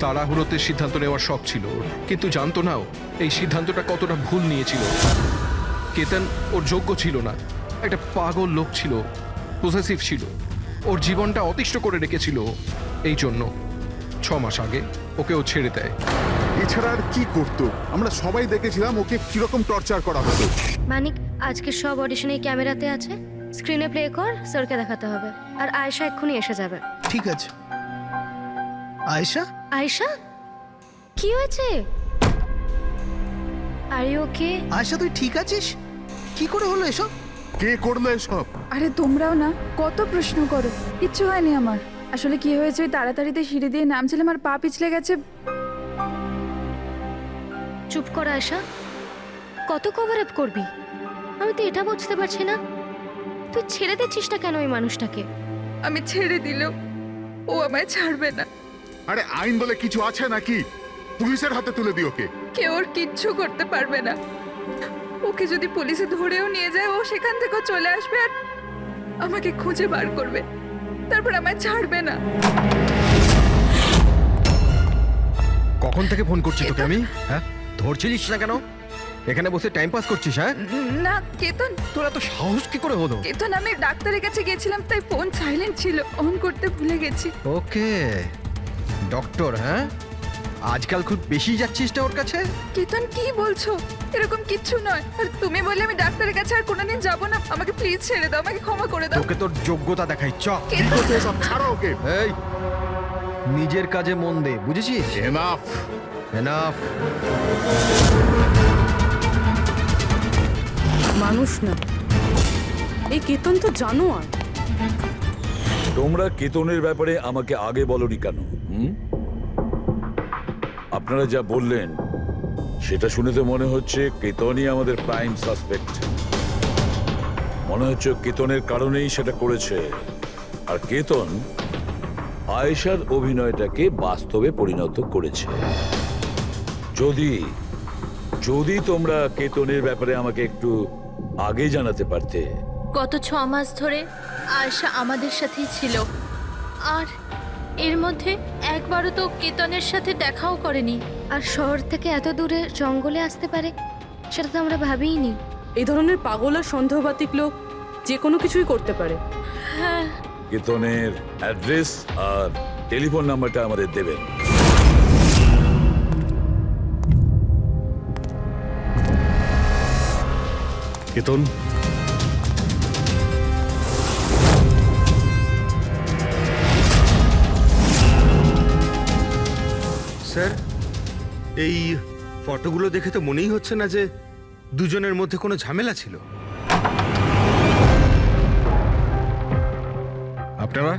তাড়াহুড়োতে সিদ্ধান্ত নেওয়ার শখ ছিল ওর, কিন্তু জানতো না ও এই সিদ্ধান্তটা কতটা ভুল নিয়েছিল। কেতন ওর যোগ্য ছিল না, একটা পাগল লোক ছিল, পজেসিভ ছিল, ওর জীবনটা অতিষ্ঠ করে রেখেছিল। এই জন্য 6 মাস আগে ওকে ও ছেড়ে দেয়। এছাড়া আর কি করতো? আমরা সবাই দেখেছিলাম ওকে কিরকম টর্চার করা হতো। মানিক, আজকে সব অডিশনে ক্যামেরাতে আছে, স্ক্রিনে প্লে কর, স্যারকে দেখাতে হবে। আর আয়েশা এক্ষুনি এসে যাবে। ঠিক আছে। আয়েশা, আয়েশা, কি হয়েছে? Are you okay? আয়েশা তুই ঠিক আছিস? কি করে হলো এসব? কে করলো এসব? আরে তোমরাও না কত প্রশ্ন করো, কিচ্ছু হয়নি আমার। আসলে কি হয়েছে, ওই তাড়াতাড়িতে সিঁড়ি দিয়ে নামছিলাম আর পা পিছলে গেছে। চুপ কর আয়েশা, কত কভার আপ করবি? আমি তো এটা বুঝতে পারছি না, তুই ছেড়ে দিচ্ছিস না কেন ওই মানুষটাকে? আমি ছেড়ে দিলেও ও আমায় ছাড়বে না। আরে আইন বলে কিছু আছে নাকি? পুলিশের হাতে তুলে দিও ওকে। কেউ ওর কিচ্ছু করতে পারবে না। ওকে যদি পুলিশে ধরেও নিয়ে যায়, ও সেখান থেকেও চলে আসবে আর আমাকে খুঁজে বার করবে, তারপর আমায় ছাড়বে না। কখন থেকে ফোন করছি তোকে আমি? হ্যাঁ, ধরছিলিস না কেন? এখানে বসে টাইম পাস করছিস? হ্যাঁ না কেতন, তোর এত সাহস কি করে হলো? কেতন, আমি ডাক্তারের কাছে গেছিলাম, তাই ফোন সাইলেন্ট ছিল, অন করতে ভুলে গেছি। ওকে, ডক্টর, হ্যাঁ আজকাল খুব বেশি যাচ্ছিস না ওর কাছে? কেতন কি বলছো? এরকম কিচ্ছু নয়। আর তুমি বললে আমি ডাক্তারের কাছে আর কোনোদিন যাব না। আমাকে প্লিজ ছেড়ে দাও, আমাকে ক্ষমা করে দাও। তোকে তোর যোগ্যতা দেখাই, চ। কি করছে সব? ছাড়ো ওকে। এই, নিজের কাজে মন দে, বুঝেছিস? Enough enough. মানুষ না, এই কেতন তো জানোয়ার। তোমরা কেতনের ব্যাপারে আমাকে আগে বলনি কেন? আপনারা যা বললেন সেটা শুনে তো মনে হচ্ছে কেতনই আমাদের প্রাইম সাসপেক্ট। মনে হচ্ছে কেতনের কারণেই সেটা করেছে। আর কেতন আয়েশার অভিনয়টাকে বাস্তবে পরিণত করেছে। যদি যদি তোমরা কেতনের ব্যাপারে আমাকে একটু আগে জানাতে পারতে। গত 6 মাস ধরে আয়েশা আমাদের সাথেই ছিল, আর এর মধ্যে একবারও তো কেতনের সাথে দেখাও করেনি। আর শহর থেকে এত দূরে জঙ্গলে আসতে পারে সেটা তো আমরা ভাবিইনি। এই ধরনের পাগল আর সন্দেহবাতিক লোক যে কোনো কিছুই করতে পারে। হ্যাঁ, কেতনের অ্যাড্রেস আর টেলিফোন নাম্বারটা আমাদের দেবেন। কেতন, স্যার, এই ফটোগুলো দেখে তো মনেই হচ্ছে না যে দুজনের মধ্যে কোনো ঝামেলা ছিল। আপনারা?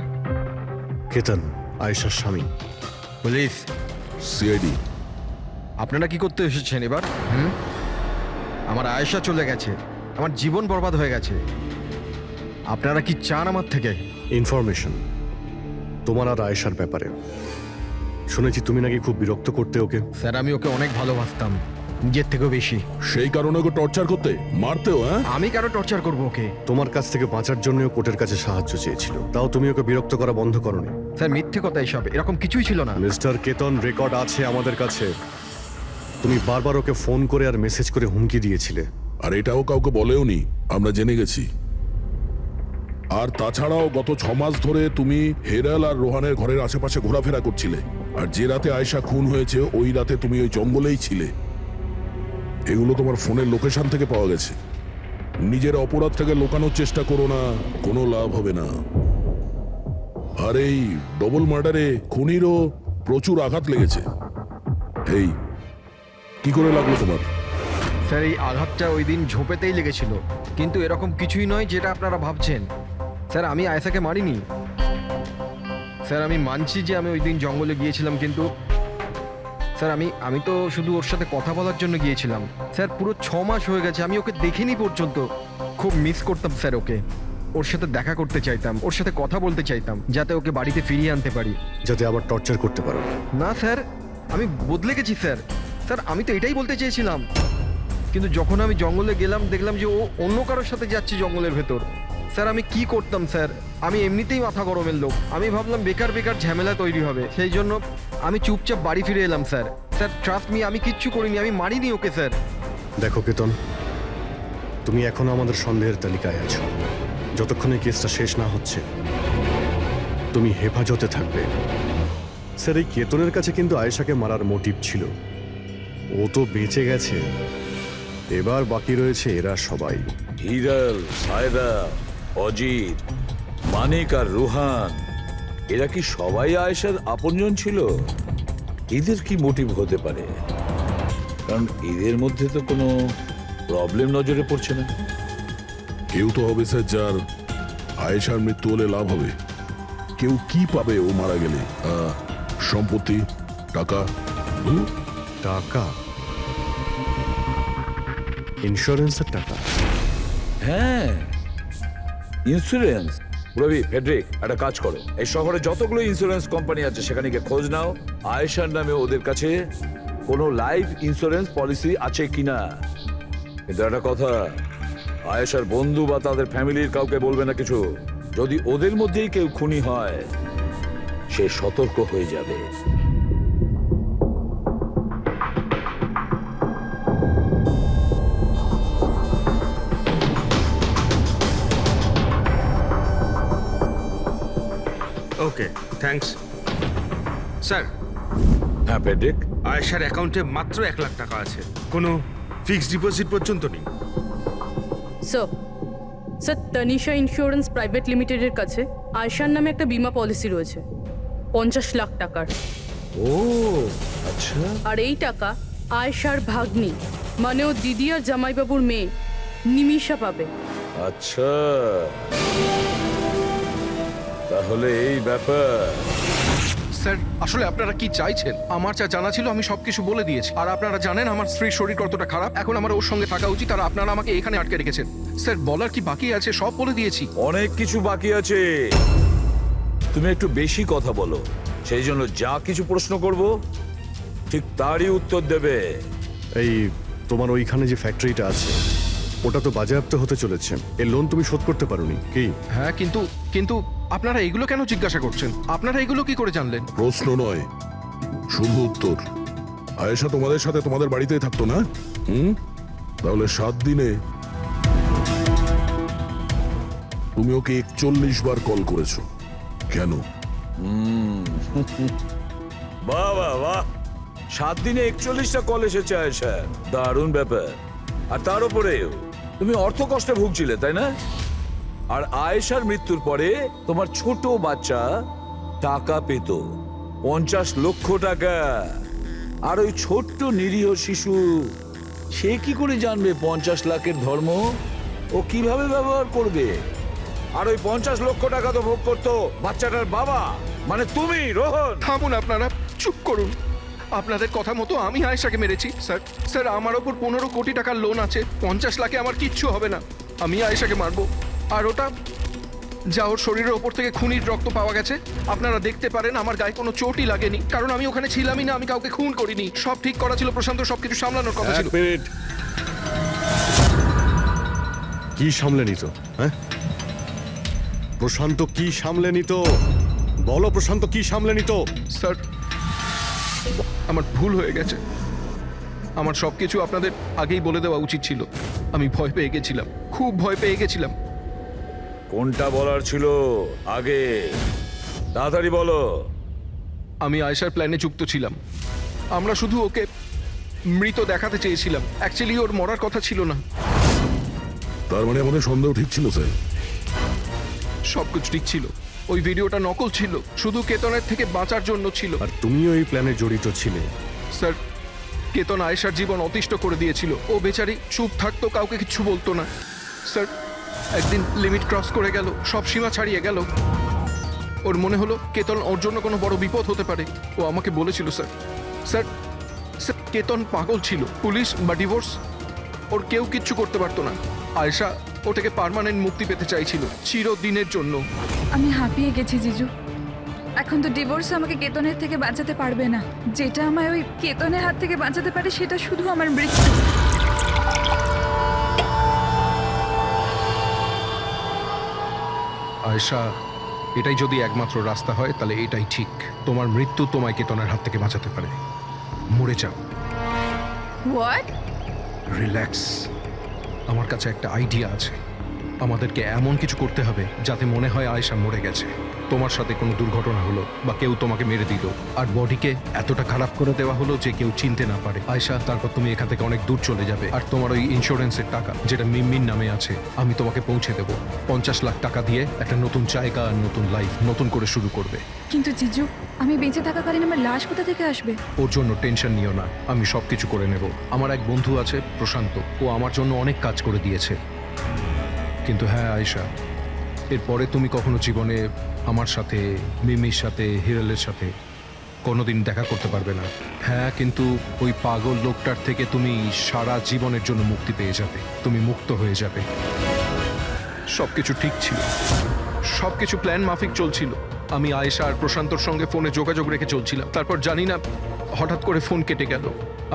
কেতন আয়েশার স্বামী। পুলিশ। সিআইডি। আপনারা কি করতে এসেছেন এবার? আমার আয়েশা চলে গেছে, আমার জীবন বরবাদ হয়ে গেছে। আপনারা কি চান আমার থেকে? ইনফরমেশন তোমার আর আয়েশার ব্যাপারে। শুনেছি তুমি নাকি খুব বিরক্ত করতে ওকে। স্যার, আমি ওকে অনেক ভালোবাসতাম, নিজের থেকেও বেশি। সেই কারণে ওকে টর্চার করতে, মারতেও? হ্যাঁ, আমি কেন টর্চার করবো ওকে? তোমার কাছ থেকে বাঁচার জন্য কোর্টের কাছে সাহায্য চেয়েছিল, তাও তুমি ওকে বিরক্ত করা বন্ধ করোনি। স্যার, মিথ্যে কথা এসব, এরকম কিছুই ছিল না। মিস্টার কেতন, রেকর্ড আছে আমাদের কাছে। তুমি বারবার ওকে ফোন করে আর মেসেজ করে হুমকি দিয়েছিলে। আর এটাও কাউকে বলেও নি, আমরা জেনে গেছি। আর তাছাড়াও গত 6 মাস ধরে তুমি হেরাল আর রোহানের ঘরের আশেপাশে ঘোরাফেরা করছিলে। আর যে রাতে আয়েশা খুন হয়েছে ওই রাতে তুমি ওই জঙ্গলেই ছিলে। এগুলো তোমার ফোনের লোকেশন থেকে পাওয়া গেছে। নিজের অপরাধটাকে লুকানোর চেষ্টা করো না, কোনো লাভ হবে না। আর এই ডবল মার্ডারে খুনিরও প্রচুর আঘাত লেগেছে। এই কি করে লাগলো তোমার? স্যার, এই আঘাতটা ওই দিন ঝোপেতেই লেগেছিল, কিন্তু এরকম কিছুই নয় যেটা আপনারা ভাবছেন। স্যার, আমি আয়েশাকে মারিনি। স্যার, আমি মানছি যে আমি ওই দিন জঙ্গলে গিয়েছিলাম, কিন্তু স্যার আমি তো শুধু ওর সাথে কথা বলার জন্য গিয়েছিলাম। স্যার, পুরো 6 মাস হয়ে গেছে, আমি ওকে দেখিনি পর্যন্ত। খুব মিস করতাম স্যার ওকে। ওর সাথে দেখা করতে চাইতাম, ওর সাথে কথা বলতে চাইতাম, যাতে ওকে বাড়িতে ফিরিয়ে আনতে পারি, যাতে আবার টর্চার করতে পারো। না স্যার, আমি বদলে গেছি স্যার। স্যার, আমি তো এটাই বলতে চেয়েছিলাম, কিন্তু যখন আমি জঙ্গলে গেলাম দেখলাম যে ও অন্য কারোর সাথে যাচ্ছে জঙ্গলের ভেতর। স্যার, আমি কি করতাম স্যার? আমি এমনিতেই মাথা গরমের লোক। আমি ভাবলাম বেকার বেকার ঝামেলা তৈরি হবে, সেই জন্য আমি চুপচাপ বাড়ি ফিরে এলাম স্যার। স্যার, ট্রাস্ট মি, আমি কিচ্ছু করিনি, আমি মারিনি ওকে স্যার। দেখো কেতন, তুমি এখনো আমাদের সন্দেহের তালিকায় আছো। যতক্ষণ এই কেসটা শেষ না হচ্ছে তুমি হেফাজতে থাকবে। স্যার, এই কেতনের কাছে কিন্তু আয়েশাকে মারার মোটিভ ছিল। ও তো বেঁচে গেছে, এবার বাকি রয়েছে এরা সবাই। হিরাল, সায়রা, অজিত, মানিক আর রুহান, এরা কি সবাই আয়েশার আপনজন ছিল? এদের কি মোটিভ হতে পারে? কারণ এদের মধ্যে তো কোনো প্রবলেম নজরে পড়ছে না। কেউ তো হবে স্যার যার আয়েশার মৃত্যু হলে লাভ হবে। কেউ কি পাবে ও মারা গেলে? সম্পত্তি, টাকা। টাকা? ইন্স্যুরেন্সের টাকা? হ্যাঁ, ইন্স্যুরেন্স। রবি, ফেডরিক, একটা কাজ করো, এই শহরে যতগুলো ইন্স্যুরেন্স কোম্পানি আছে সেখানে গিয়ে খোঁজ নাও আয়েশার নামে ওদের কাছে কোনো লাইফ ইন্স্যুরেন্স পলিসি আছে কিনা। কিন্তু একটা কথা, আয়েশার বন্ধু বা তাদের ফ্যামিলির কাউকে বলবে না কিছু। যদি ওদের মধ্যেই কেউ খুনি হয় সে সতর্ক হয়ে যাবে। ওকে, থ্যাঙ্কস স্যার। হ্যাঁ ফেডরিক, আয়েশার অ্যাকাউন্টে মাত্র 1 লাখ টাকা আছে, কোনো ফিক্সড ডিপোজিট পর্যন্ত নেই। স্যার, তানিশা ইন্স্যুরেন্স প্রাইভেট লিমিটেডের কাছে আয়েশার নামে একটা বীমা পলিসি রয়েছে 50 লাখ টাকার। ও আচ্ছা। আর এই টাকা আয়েশার ভাগ্নি, মানে ও দিদি আর জামাইবাবুর মেয়ে নিমিষা পাবে। আচ্ছা, তাহলে এই ব্যাপার। স্যার আসলে আপনারা কি চাইছেন? আমার যা জানা ছিল আমি সবকিছু বলে দিয়েছি। আর আপনারা জানেন আমার স্ত্রীর শরীর কতটা খারাপ, এখন আমার ওর সঙ্গে থাকা উচিত, আর আপনারা আমাকে এখানে আটকে রেখেছেন। স্যার বলার কি বাকি আছে? সব বলে দিয়েছি। অনেক কিছু বাকি আছে, তুমি একটু বেশি কথা বলো, সেই জন্য যা কিছু প্রশ্ন করব ঠিক তারই উত্তর দেবে। এই তোমার ওইখানে যে ফ্যাক্টরিটা আছে ওটা তো বাজেয়াপ্ত হতে চলেছে, এর লোন তুমি শোধ করতে পারোনি কি? হ্যাঁ, কিন্তু কিন্তু আপনারা এগুলো কেন জিজ্ঞাসা করছেন? আপনারা এগুলো কি করে জানলেন? প্রশ্ন নয়, শুধু উত্তর। আয়েশা তোমাদের সাথে তোমাদের বাড়িতেই থাকতো না? তাহলে 7 দিনে তুমি ওকে 41 বার কল করেছো কেন? বাহ বাহ বাহ, 7 দিনে 41টা কল এসেছে আয়েশা, দারুণ ব্যাপার। আর তার উপরেও তুমি অর্থ কষ্টে ভুগছিলে, তাই না? আর আয়েশার মৃত্যুর পরে তোমার ছোট বাচ্চা টাকা পেত, 50 লক্ষ টাকা। আর ওই ছোট্ট নিরীহ শিশু, সে কি করে জানবে 50 লাখের ধর্ম? ও কিভাবে ব্যবহার করবে? আর ওই 50 লক্ষ টাকা তো ভোগ করতো বাচ্চাটার বাবা, মানে তুমি, রোহন। থামুন আপনারা, চুপ করুন। আপনাদের কথা মতো আমি আয়েশাকে মেরেছি স্যার। স্যার আমার ওপর 15 কোটি টাকার লোন আছে, 50 লাখে আমার কিচ্ছু হবে না। আমি আয়েশাকে মারবো। আর ওটা যা ওর শরীরের ওপর থেকে খুনির রক্ত পাওয়া গেছে, আপনারা দেখতে পারেন আমার গায়ে কোনো চোটই লাগেনি, কারণ আমি ওখানে ছিলামই না, আমি কাউকে খুন করিনি। সব ঠিক করা ছিল, প্রশান্ত সবকিছু সামলানোর কথা ছিল। কি সামলে নিত? হ্যাঁ, প্রশান্ত কি সামলে নিত? বলো, প্রশান্ত কি সামলে নিত? স্যার আমার ভুল হয়ে গেছে, আমার সবকিছু আপনাদের আগেই বলে দেওয়া উচিত ছিল। আমি ভয় পেয়ে গেছিলাম, খুব ভয় পেয়ে গেছিলাম। কোনটা বলার ছিল আগে? তাড়াতাড়ি বলো। আমি আয়েশার প্ল্যানে যুক্ত ছিলাম। আমরা শুধু ওকে মৃত দেখাতে চেয়েছিলাম, অ্যাকচুয়ালি ওর মরার কথা ছিল না। তার মানে আমাদের সন্দেহ ঠিক ছিল স্যার? সবকিছু ঠিক ছিল, ওই ভিডিওটা নকল ছিল, শুধু কেতনের থেকে বাঁচার জন্য ছিল। আর তুমিও এই প্ল্যানে জড়িত ছিলে? স্যার কেতন আয়েশার জীবন অতিষ্ঠ করে দিয়েছিল। ও বেচারি চুপ থাকতো, কাউকে কিছু বলতো না। স্যার একদিন লিমিট ক্রস করে গেল, সব সীমা ছাড়িয়ে গেল। ওর মনে হলো কেতন ওর জন্য কোনো বড় বিপদ হতে পারে। ও আমাকে বলেছিল স্যার। স্যার স্যার কেতন পাগল ছিল, পুলিশ বা ডিভোর্স ওর কেউ কিচ্ছু করতে পারতো না। আয়েশা ওটাকে পার্মানেন্ট মুক্তি পেতে চাইছিল, চিরদিনের জন্য। আমি হাঁপিয়ে গেছি জিজু। এখন তো ডিভোর্স আমাকে কেতনের থেকে বাঁচাতে পারবে না। যেটা আমায় ওই কেতনের হাত থেকে বাঁচাতে পারে সেটা শুধু আমার মৃত্যু। আয়েশা, এটাই যদি একমাত্র রাস্তা হয় তাহলে এটাই ঠিক। তোমার মৃত্যু তোমায় কেতনের হাত থেকে বাঁচাতে পারে। মরে যাও। হোয়াট? রিল্যাক্স, আমার কাছে একটা আইডিয়া আছে। আমাদেরকে এমন কিছু করতে হবে যাতে মনে হয় আয়েশা মরে গেছে। তোমার সাথে কোনো দুর্ঘটনা হলো বা কেউ তোমাকে মেরে দিল, আর বডিকে এতটা খারাপ করে দেওয়া হলো যে কেউ চিনতে না পারে আয়েশা। তারপর তুমি এখান থেকে অনেক দূর চলে যাবে, আর তোমার ওই ইন্স্যুরেন্সের টাকা যেটা মিমির নামে আছে আমি তোমাকে পৌঁছে দেবো। 50 লাখ টাকা দিয়ে একটা নতুন জায়গা, নতুন লাইফ, নতুন করে শুরু করবে। কিন্তু জিজু, আমি বেঁচে থাকাকালীন আমার লাশ কোথা থেকে আসবে? ওর জন্য টেনশন নিও না, আমি সব কিছু করে নেব। আমার এক বন্ধু আছে প্রশান্ত, ও আমার জন্য অনেক কাজ করে দিয়েছে। কিন্তু হ্যাঁ আয়েশা, এরপরে তুমি কখনো জীবনে আমার সাথে, মিমির সাথে, হিরালের সাথে কোনোদিন দেখা করতে পারবে না। হ্যাঁ, কিন্তু ওই পাগল লোকটার থেকে তুমি সারা জীবনের জন্য মুক্তি পেয়ে যাবে, তুমি মুক্ত হয়ে যাবে। সবকিছু ঠিক ছিল, সবকিছু প্ল্যান মাফিক চলছিল। আমি আয়েশা আর প্রশান্তর সঙ্গে ফোনে যোগাযোগ রেখে চলছিলাম। তারপর জানি না হঠাৎ করে ফোন কেটে গেল।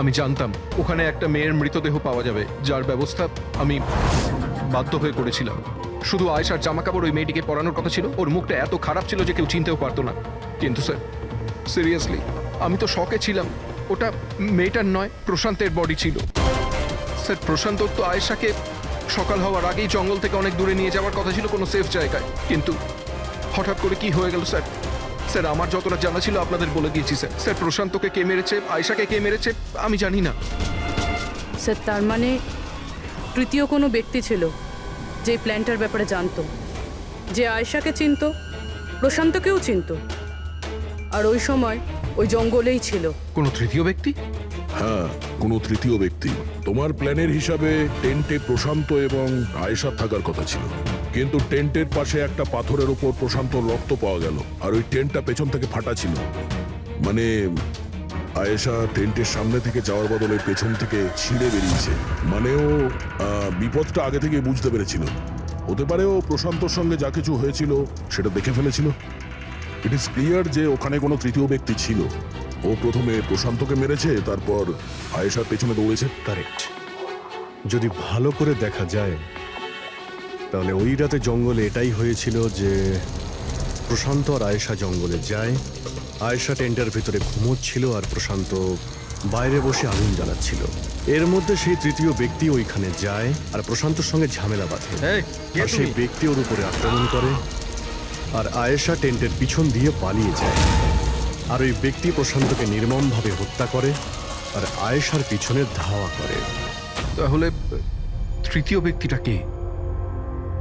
আমি জানতাম ওখানে একটা মেয়ের মৃতদেহ পাওয়া যাবে, যার ব্যবস্থা আমি বাধ্য হয়ে করেছিলাম। শুধু আয়েশার জামা কাপড় ওই মেয়েটিকে পরানোর কথা ছিল। ওর মুখটা এত খারাপ ছিল যে কেউ চিনতেও পারতো না। কিন্তু স্যার সিরিয়াসলি আমি তো শকে ছিলাম। ওটা মেয়েটার নয়, প্রশান্তের বডি ছিল। স্যার প্রশান্ত তো আয়েশাকে সকাল হওয়ার আগেই জঙ্গল থেকে অনেক দূরে নিয়ে যাওয়ার কথা ছিল, কোনো সেফ জায়গায়। কিন্তু হঠাৎ করে কি হয়ে গেল স্যার? স্যার আমার যতটা জানা ছিল আপনাদের বলে দিয়েছি স্যার। স্যার প্রশান্তকে কে মেরেছে, আয়েশাকে কে মেরেছে আমি জানি না। স্যার তার মানে তৃতীয় কোনো ব্যক্তি ছিল যে প্ল্যানটার ব্যাপারে জানতো, যে আয়েশাকে চিনত, প্রশান্তকেও চিনত, আর ওই সময় ওই জঙ্গলেই ছিল। কোনো তৃতীয় ব্যক্তি? হ্যাঁ, কোনো তৃতীয় ব্যক্তি। তোমার প্ল্যানের হিসাবে টেন্টে প্রশান্ত এবং আয়েশা থাকার কথা ছিল, কিন্তু টেন্টের পাশে একটা পাথরের উপর প্রশান্ত রক্ত পাওয়া গেল, আর ওই টেন্টটা পেছন থেকে ফাটা ছিল। মানে আয়েশা টেন্টের সামনে থেকে যাওয়ার বদলে পেছন থেকে ছিঁড়ে বেরিয়েছে। মানে ও বিপদটা আগে থেকে বুঝতে পেরেছিল। হতে পারে ও প্রশান্তর সঙ্গে যা কিছু হয়েছিল সেটা দেখে ফেলেছিল। ইট ইজ ক্লিয়ার যে ওখানে কোনো তৃতীয় ব্যক্তি ছিল। ও প্রথমে প্রশান্তকে মেরেছে, তারপর আয়েশার পেছনে দৌড়েছে। কারেক্ট। যদি ভালো করে দেখা যায় তাহলে ওই রাতে জঙ্গলে এটাই হয়েছিল যে প্রশান্ত আর আয়েশা জঙ্গলে যায়। আয়েশা টেন্টের ভিতরে ঘুমোচ্ছিল আর প্রশান্ত বাইরে বসে আগুন জ্বালাচ্ছিল। এর মধ্যে সেই তৃতীয় ব্যক্তি ওইখানে যায় আর প্রশান্তর সঙ্গে ঝামেলা বাঁধে। আর সেই ব্যক্তি ওর উপরে আক্রমণ করে আর আয়েশা টেন্টের পিছন দিয়ে পালিয়ে যায়। আর ওই ব্যক্তি প্রশান্তকে নির্মমভাবে হত্যা করে আর আয়েশার পিছনে ধাওয়া করে। তাহলে তৃতীয় ব্যক্তিটা কে,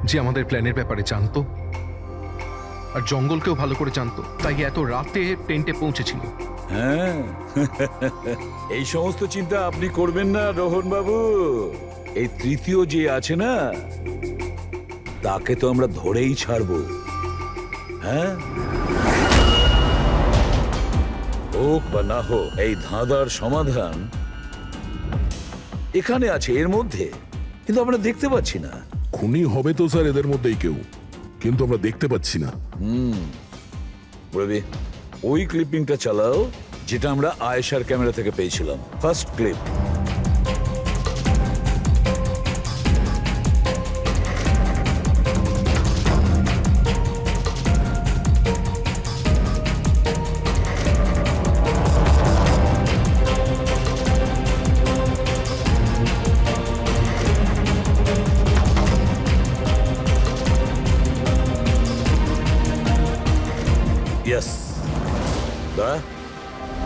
যে আমাদের প্ল্যানের ব্যাপারে জানতো আর জঙ্গলকেও ভালো করে জানতো, তাই এত রাতে টেন্টে পৌঁছেছিল? হ্যাঁ, এই সমস্ত চিন্তা আপনি করবেন না রোহন বাবু। এই তৃতীয় যে আছে না, তাকে তো আমরা ধরেই ছাড়বো। হ্যাঁ, হোক বা না হোক, এই ধাঁধার সমাধান এখানে আছে, এর মধ্যে, কিন্তু আমরা দেখতে পাচ্ছি না। খুনি হবে তো স্যার এদের মধ্যেই কেউ, কিন্তু আমরা দেখতে পাচ্ছি না। রবি, ওই ক্লিপিংটা চালাও যেটা আমরা আয়েশার ক্যামেরা থেকে পেয়েছিলাম, ফার্স্ট ক্লিপ।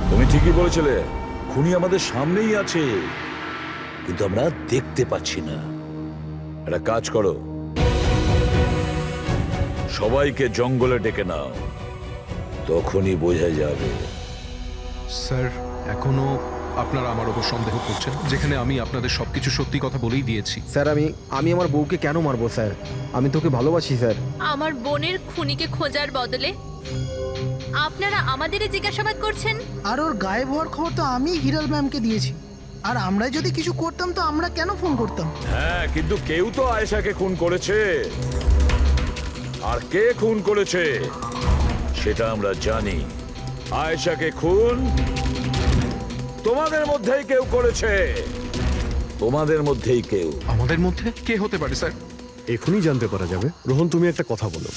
তুমি ঠিকই বলেছিলে, খুনি আমাদের সামনেই আছে, কিন্তু আমরা দেখতে পাচ্ছি না। একটা কাজ করো, সবাইকে জঙ্গলে ডেকে নাও, তখনই বোঝা যাবে। স্যার, এখনো আপনারা আমার ওপর সন্দেহ করছেন, যেখানে আমি আপনাদের সবকিছু সত্যি কথা বলেই দিয়েছি। স্যার, আমি আমার বউকে কেন মারবো স্যার? আমি তোকে ভালোবাসি স্যার। আমার বোনের খুনিকে খোঁজার বদলে আপনারা আমাদেরই জিজ্ঞাসাবাদ করছেন। আর ওর গায়েব হওয়ার খবর তো আমি হিরাল ম্যামকে দিয়েছি। আর আমরা যদি কিছু করতাম তো আমরা কেন ফোন করতাম? হ্যাঁ, কিন্তু কেউ তো আয়েশাকে খুন করেছে, আর কে খুন করেছে সেটা আমরা জানি। আয়েশাকে খুন তোমাদের মধ্যেই কেউ করেছে, তোমাদের মধ্যেই কেউ। আমাদের মধ্যে কে হতে পারে স্যার? এখনই জানতে পারা যাবে। রোহন, তুমি একটা কথা বলো।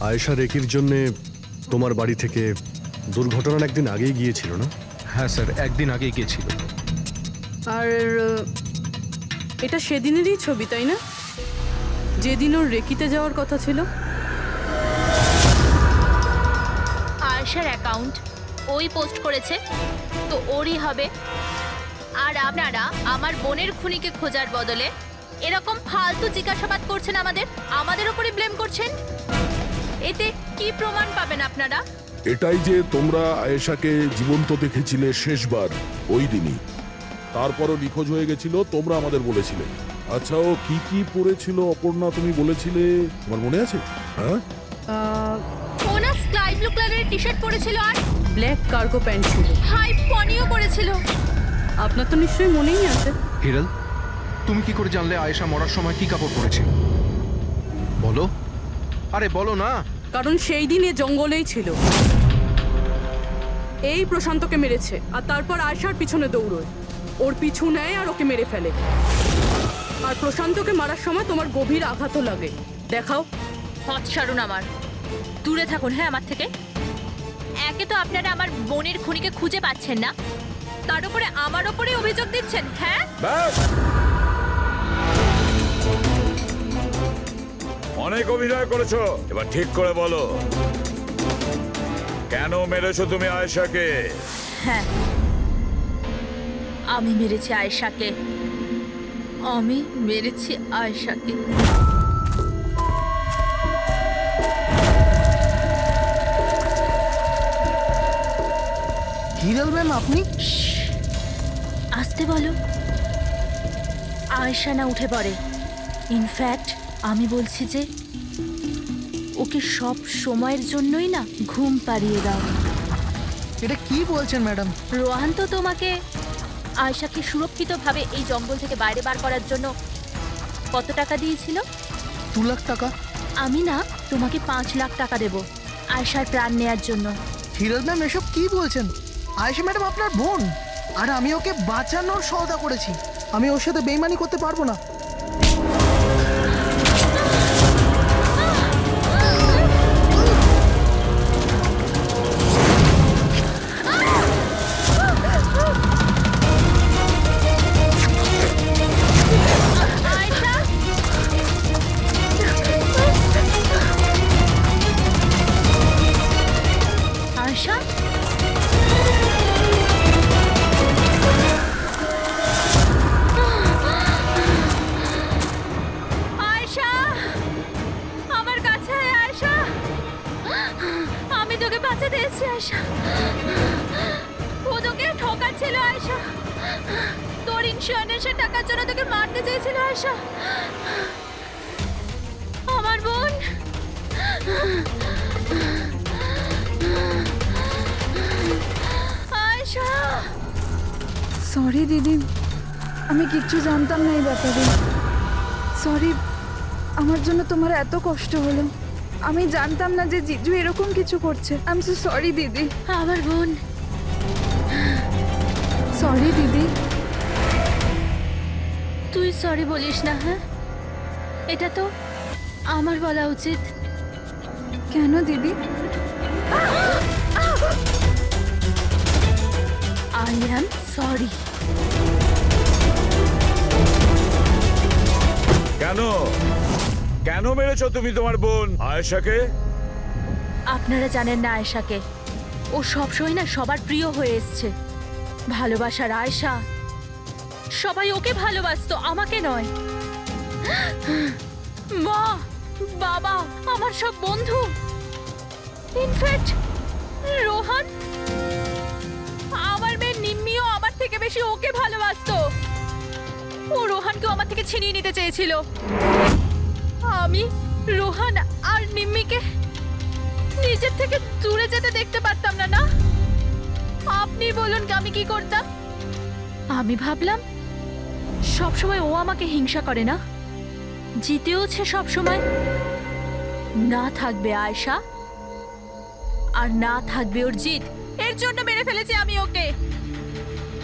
আয়েশা রেকির জন্যে তোমার বাড়ি থেকে দুর্ঘটনার একদিন আগেই গিয়েছিল না? হ্যাঁ স্যার, একদিন আগেই গিয়েছিল। আর এটা সেদিনেরই ছবি, তাই না? যেদিন ওর রেকিতে যাওয়ার কথা ছিল। আয়েশার অ্যাকাউন্ট ওই পোস্ট করেছে, তো ওরই হবে। আর আপনারা আমার বোনের খুনিকে খোঁজার বদলে এরকম ফালতু জিজ্ঞাসাবাদ করছেন, আমাদের উপরে ব্লেম করছেন। এতে কি প্রমাণ পাবেন আপনারা? এটাই যে তোমরা আয়েশাকে জীবন্ত দেখেছিলে শেষবার ওই দিনই, তারপরও নিখোঁজ হয়ে গেছিল, তোমরা আমাদের বলেছিলে। আচ্ছা, ও কি কি পরেছিল অপর্ণা, তুমি বলেছিলে, তোমার মনে আছে? হ্যাঁ, ওনা স্কাই ব্লু কালারের টি-শার্ট পরেছিল আর ব্ল্যাক কার্গো প্যান্ট ছিল। হাই পনিও পরেছিল। আপনার তো নিশ্চয়ই মনেই আছে। হিরাল, তুমি কি করে জানলে আয়েশা মরার সময় কি কাপড় পরেছিল? বলো, আরে বলো না। কারণ সেই দিন এ জঙ্গলেই ছিল। এই প্রশান্তকে মেরেছে আর তারপর আয়েশার পিছনে দৌড়োয়, ওর পিছু নেয় আর ওকে মেরে ফেলে। আর প্রশান্তকে মারার সময় তোমার গভীর আঘাতও লাগে। দেখাও। হাত ছাড়ুন আমার, দূরে থাকুন। হ্যাঁ, আমার থেকে। একে তো আপনারা আমার বোনের খুনিকে খুঁজে পাচ্ছেন না, তার উপরে আমার উপরে অভিযোগ দিচ্ছেন। হ্যাঁ, অনেক অভিনয় করেছো, এবার ঠিক করে বলো, কেন মেরেছো তুমি আয়েশাকে? হ্যাঁ, আমি মেরেছি আয়েশাকে। আমি মেরেছি আয়েশাকে। হিরাল ম্যাম, আপনি? আসতে বলো। আয়েশা না উঠে পড়ে। ইনফ্যাক্ট আমি বলছি যে ওকে সব সময়ের জন্যই না ঘুম পাড়িয়ে দাও। এটা কি বলছেন ম্যাডাম? রোহান তো তোমাকে আয়েশাকে সুরক্ষিতভাবে এই জঙ্গল থেকে বাইরে বার করার জন্য কত টাকা দিয়েছিল? 2 লাখ টাকা। আমি না তোমাকে 5 লাখ টাকা দেব আয়েশার প্রাণ নেয়ার জন্য। হিরল ম্যাম এসব কি বলছেন? আয়েশা ম্যাডাম আপনার বোন, আর আমি ওকে বাঁচানোর সওদা করেছি। আমি ওর সাথে বেইমানি করতে পারবো না। আয়েশা, আয়েশা, আমার কাছে আয় আয়েশা। আমি তোকে বাঁচাতে এসেছি আয়েশা। ও তোকে ঠকাচ্ছিল আয়েশা। তোর ইন্স্যুরেন্সের টাকার জন্য তোকে মারতে চেয়েছিল আয়েশা। আমার বোন। আয়েশা, সরি দিদি, আমি কিচ্ছু জানতাম না এই ব্যাপারে। সরি, আমার জন্য তোমার এত কষ্ট হলো। আমি জানতাম না যে জিজু এরকম কিছু করছে। আই এম সো সরি দিদি। আমার বোন। সরি দিদি। তুই সরি বলিস না। হ্যাঁ, এটা তো আমার বলা উচিত। কেন দিদি? I am sorry. কেন কেন মেরেছো তুমি তোমার বোন আয়েশাকে? আপনারা জানেন না আয়েশাকে। ও সবসময় না সবার প্রিয় হয়ে এসছে। ভালোবাসার আয়েশা। সবাই ওকে ভালোবাসতো, আমাকে নয়। মা, বাবা, আমার সব বন্ধু, ইনফ্যাক্ট রোহান, আমার মেয়ে নিম্মিও আমার থেকে বেশি ওকে ভালোবাসতো। ও রোহানকেও আমার থেকে ছিনিয়ে নিতে চেয়েছিল। আমি রোহান আর নিম্মিকে নিজের থেকে দূরে যেতে দেখতে পারতাম না। না, আপনি বলুন আমি কি করতাম? আমি ভাবলাম সবসময় ও আমাকে হিংসা করে না, জিতেওছে সবসময়। না থাকবে আয়েশা, আর না থাকবে ওর জিত। এর জন্য মেরে ফেলেছি আমি ওকে।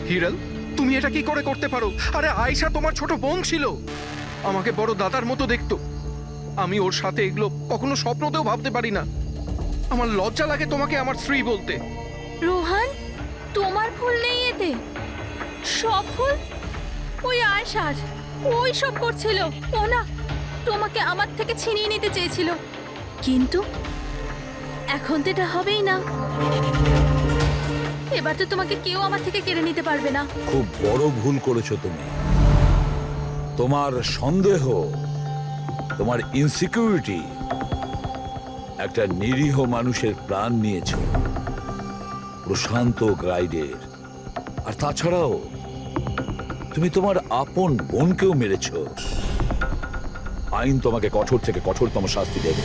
হিরল, তুমি এটা কি করে করতে পারো? আরে আয়েশা তোমার ছোট বোন ছিল, আমাকে বড় দাদার মতো দেখতো। আমি ওর সাথে এগুলো কখনো স্বপ্নতেও ভাবতে পারি না। আমার লজ্জা লাগে তোমাকে আমার স্ত্রী বলতে। রোহান, তোমার ভুল নেই এতে। সব ভুল ওই আয়েশার। ওই সব করছিল। ও না তোমাকে আমার থেকে ছিনিয়ে নিতে চেয়েছিল, কিন্তু এখন তো এটা হবেই না। এবার তো তোমাকে কেউ আমার থেকে কেড়ে নিতে পারবে না। খুব বড় ভুল করেছো তুমি। তোমার সন্দেহ, তোমার ইনসিকিউরিটি একটা নিরীহ মানুষের প্রাণ নিয়েছো, প্রশান্ত গ্রাইডের। আর তাছাড়াও তুমি তোমার আপন বোনকেও মেরেছো। আইন তোমাকে কঠোর থেকে কঠোরতম শাস্তি দেবে।